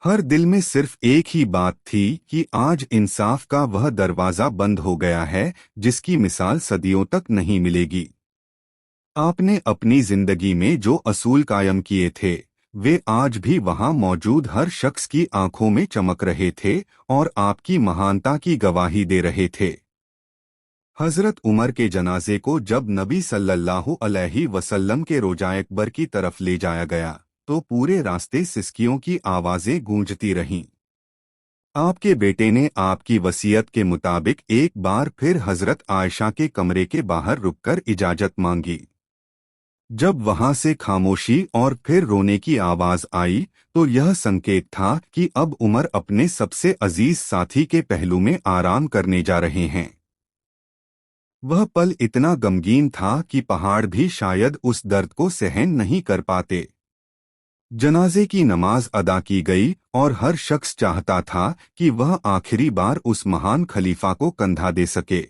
A: हर दिल में सिर्फ एक ही बात थी कि आज इंसाफ का वह दरवाजा बंद हो गया है जिसकी मिसाल सदियों तक नहीं मिलेगी। आपने अपनी जिंदगी में जो असूल कायम किए थे वे आज भी वहां मौजूद हर शख्स की आंखों में चमक रहे थे और आपकी महानता की गवाही दे रहे थे। हजरत उमर के जनाजे को जब नबी सल्लल्लाहु अलैहि वसल्लम के रोज़ा अकबर की तरफ ले जाया गया तो पूरे रास्ते सिसकियों की आवाजें गूंजती रहीं। आपके बेटे ने आपकी वसीयत के मुताबिक एक बार फिर हजरत आयशा के कमरे के बाहर रुककर इजाजत मांगी। जब वहां से खामोशी और फिर रोने की आवाज आई तो यह संकेत था कि अब उमर अपने सबसे अजीज साथी के पहलू में आराम करने जा रहे हैं। वह पल इतना गमगीन था कि पहाड़ भी शायद उस दर्द को सहन नहीं कर पाते। जनाजे की नमाज अदा की गई और हर शख्स चाहता था कि वह आखिरी बार उस महान खलीफा को कंधा दे सके।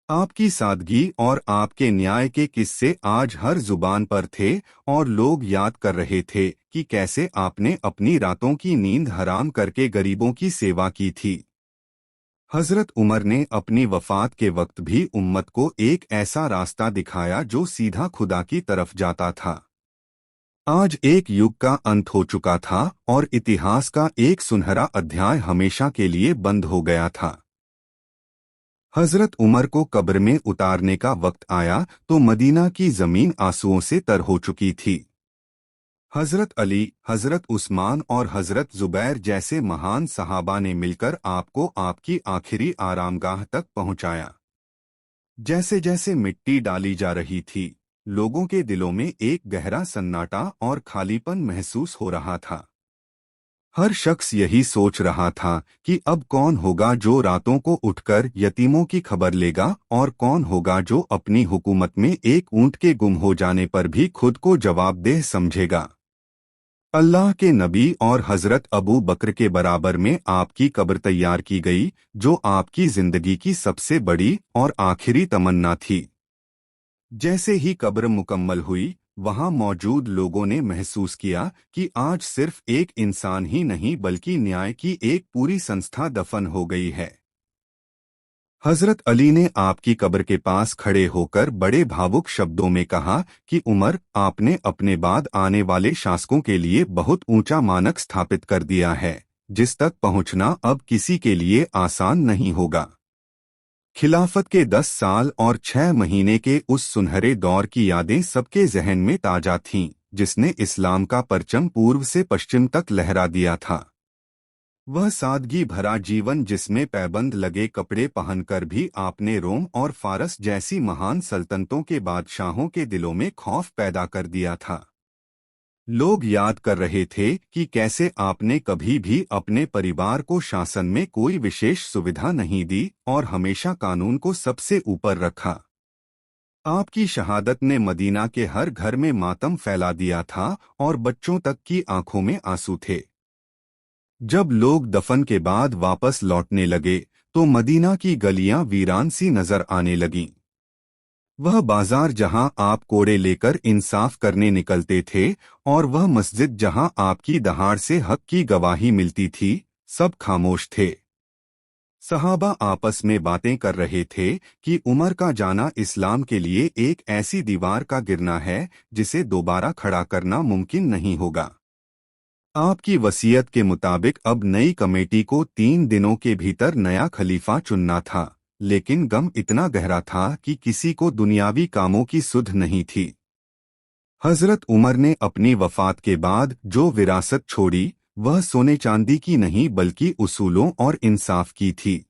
A: आपकी सादगी और आपके न्याय के किस्से आज हर जुबान पर थे और लोग याद कर रहे थे कि कैसे आपने अपनी रातों की नींद हराम करके गरीबों की सेवा की थी। हजरत उमर ने अपनी वफात के वक्त भी उम्मत को एक ऐसा रास्ता दिखाया जो सीधा खुदा की तरफ जाता था। आज एक युग का अंत हो चुका था और इतिहास का एक सुनहरा अध्याय हमेशा के लिए बंद हो गया था। हजरत उमर को कब्र में उतारने का वक्त आया तो मदीना की जमीन आंसुओं से तर हो चुकी थी। हजरत अली, हजरत उस्मान और हजरत जुबैर जैसे महान सहाबा ने मिलकर आपको आपकी आखिरी आरामगाह तक पहुंचाया। जैसे जैसे मिट्टी डाली जा रही थी, लोगों के दिलों में एक गहरा सन्नाटा और खालीपन महसूस हो रहा था। हर शख्स यही सोच रहा था कि अब कौन होगा जो रातों को उठकर यतीमों की खबर लेगा और कौन होगा जो अपनी हुकूमत में एक ऊंट के गुम हो जाने पर भी खुद को जवाबदेह समझेगा। अल्लाह के नबी और हजरत अबू बकर के बराबर में आपकी कब्र तैयार की गई, जो आपकी जिंदगी की सबसे बड़ी और आखिरी तमन्ना थी। जैसे ही कब्र मुकम्मल हुई, वहां मौजूद लोगों ने महसूस किया कि आज सिर्फ एक इंसान ही नहीं बल्कि न्याय की एक पूरी संस्था दफन हो गई है। हजरत अली ने आपकी कब्र के पास खड़े होकर बड़े भावुक शब्दों में कहा कि उमर, आपने अपने बाद आने वाले शासकों के लिए बहुत ऊंचा मानक स्थापित कर दिया है, जिस तक पहुंचना अब किसी के लिए आसान नहीं होगा। खिलाफत के 10 साल और 6 महीने के उस सुनहरे दौर की यादें सबके जहन में ताजा थीं, जिसने इस्लाम का परचम पूर्व से पश्चिम तक लहरा दिया था। वह सादगी भरा जीवन जिसमें पैबंद लगे कपड़े पहनकर भी आपने रोम और फारस जैसी महान सल्तनतों के बादशाहों के दिलों में खौफ पैदा कर दिया था। लोग याद कर रहे थे कि कैसे आपने कभी भी अपने परिवार को शासन में कोई विशेष सुविधा नहीं दी और हमेशा कानून को सबसे ऊपर रखा। आपकी शहादत ने मदीना के हर घर में मातम फैला दिया था और बच्चों तक की आंखों में आंसू थे। जब लोग दफन के बाद वापस लौटने लगे तो मदीना की गलियां वीरान सी नजर आने लगीं। वह बाजार जहां आप कोड़े लेकर इंसाफ करने निकलते थे और वह मस्जिद जहां आपकी दहाड़ से हक की गवाही मिलती थी, सब खामोश थे। सहाबा आपस में बातें कर रहे थे कि उमर का जाना इस्लाम के लिए एक ऐसी दीवार का गिरना है जिसे दोबारा खड़ा करना मुमकिन नहीं होगा। आपकी वसीयत के मुताबिक अब नई कमेटी को 3 दिनों के भीतर नया खलीफा चुनना था, लेकिन गम इतना गहरा था कि किसी को दुनियावी कामों की सुध नहीं थी। हजरत उमर ने अपनी वफात के बाद जो विरासत छोड़ी, वह सोने चांदी की नहीं बल्कि उसूलों और इंसाफ की थी।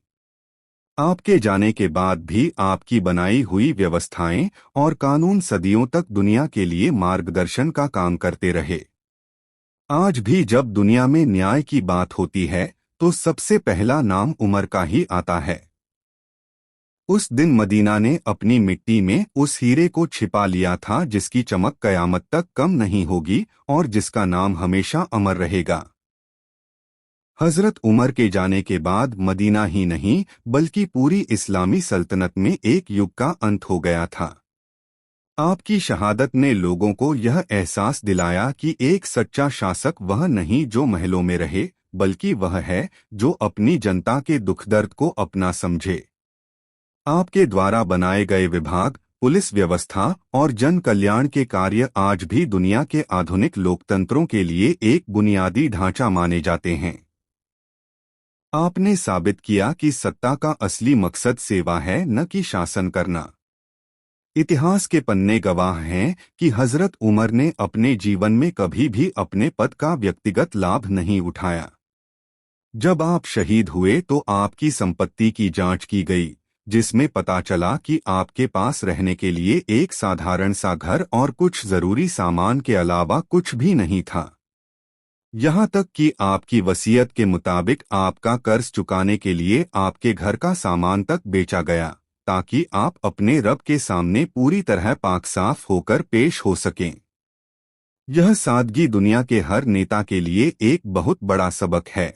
A: आपके जाने के बाद भी आपकी बनाई हुई व्यवस्थाएं और कानून सदियों तक दुनिया के लिए मार्गदर्शन का काम करते रहे। आज भी जब दुनिया में न्याय की बात होती है तो सबसे पहला नाम उमर का ही आता है। उस दिन मदीना ने अपनी मिट्टी में उस हीरे को छिपा लिया था जिसकी चमक कयामत तक कम नहीं होगी और जिसका नाम हमेशा अमर रहेगा। हजरत उमर के जाने के बाद मदीना ही नहीं बल्कि पूरी इस्लामी सल्तनत में एक युग का अंत हो गया था। आपकी शहादत ने लोगों को यह एहसास दिलाया कि एक सच्चा शासक वह नहीं जो महलों में रहे, बल्कि वह है जो अपनी जनता के दुख दर्द को अपना समझे। आपके द्वारा बनाए गए विभाग, पुलिस व्यवस्था और जन कल्याण के कार्य आज भी दुनिया के आधुनिक लोकतंत्रों के लिए एक बुनियादी ढांचा माने जाते हैं। आपने साबित किया कि सत्ता का असली मकसद सेवा है, न कि शासन करना। इतिहास के पन्ने गवाह हैं कि हजरत उमर ने अपने जीवन में कभी भी अपने पद का व्यक्तिगत लाभ नहीं उठाया। जब आप शहीद हुए तो आपकी संपत्ति की जांच की गई, जिसमें पता चला कि आपके पास रहने के लिए एक साधारण सा घर और कुछ जरूरी सामान के अलावा कुछ भी नहीं था। यहाँ तक कि आपकी वसीयत के मुताबिक आपका कर्ज चुकाने के लिए आपके घर का सामान तक बेचा गया, ताकि आप अपने रब के सामने पूरी तरह पाक साफ होकर पेश हो सकें। यह सादगी दुनिया के हर नेता के लिए एक बहुत बड़ा सबक है।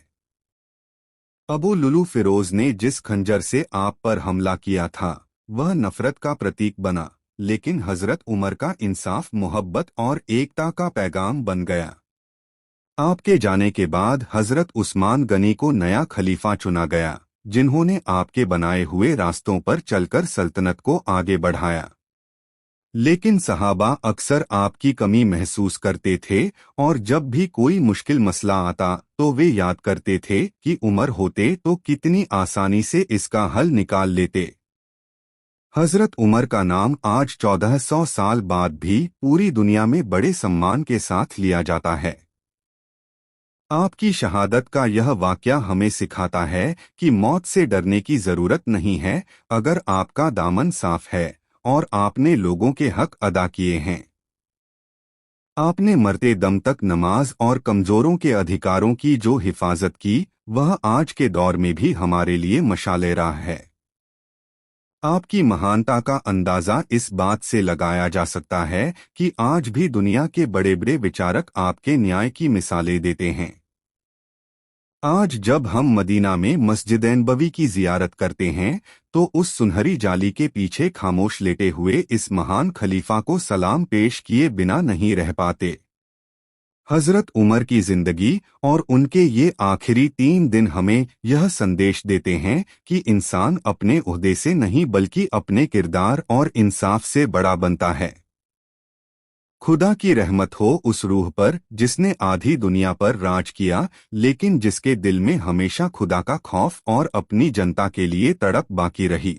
A: अबू लुलू फिरोज ने जिस खंजर से आप पर हमला किया था वह नफरत का प्रतीक बना, लेकिन हजरत उमर का इंसाफ, मोहब्बत और एकता का पैगाम बन गया। आपके जाने के बाद हजरत उस्मान गनी को नया खलीफा चुना गया, जिन्होंने आपके बनाए हुए रास्तों पर चलकर सल्तनत को आगे बढ़ाया। लेकिन सहाबा अक्सर आपकी कमी महसूस करते थे और जब भी कोई मुश्किल मसला आता तो वे याद करते थे कि उमर होते तो कितनी आसानी से इसका हल निकाल लेते। हजरत उमर का नाम आज 1400 साल बाद भी पूरी दुनिया में बड़े सम्मान के साथ लिया जाता है। आपकी शहादत का यह वाक़या हमें सिखाता है कि मौत से डरने की ज़रूरत नहीं है, अगर आपका दामन साफ है और आपने लोगों के हक अदा किए हैं। आपने मरते दम तक नमाज और कमज़ोरों के अधिकारों की जो हिफाजत की, वह आज के दौर में भी हमारे लिए मशाले राह है। आपकी महानता का अंदाज़ा इस बात से लगाया जा सकता है कि आज भी दुनिया के बड़े बड़े विचारक आपके न्याय की मिसालें देते हैं। आज जब हम मदीना में मस्जिद नबवी की जियारत करते हैं तो उस सुनहरी जाली के पीछे खामोश लेटे हुए इस महान खलीफा को सलाम पेश किए बिना नहीं रह पाते। हजरत उमर की जिंदगी और उनके ये आखिरी 3 दिन हमें यह संदेश देते हैं कि इंसान अपने ओहदे से नहीं बल्कि अपने किरदार और इंसाफ से बड़ा बनता है। खुदा की रहमत हो उस रूह पर जिसने आधी दुनिया पर राज किया, लेकिन जिसके दिल में हमेशा खुदा का खौफ और अपनी जनता के लिए तड़प बाकी रही।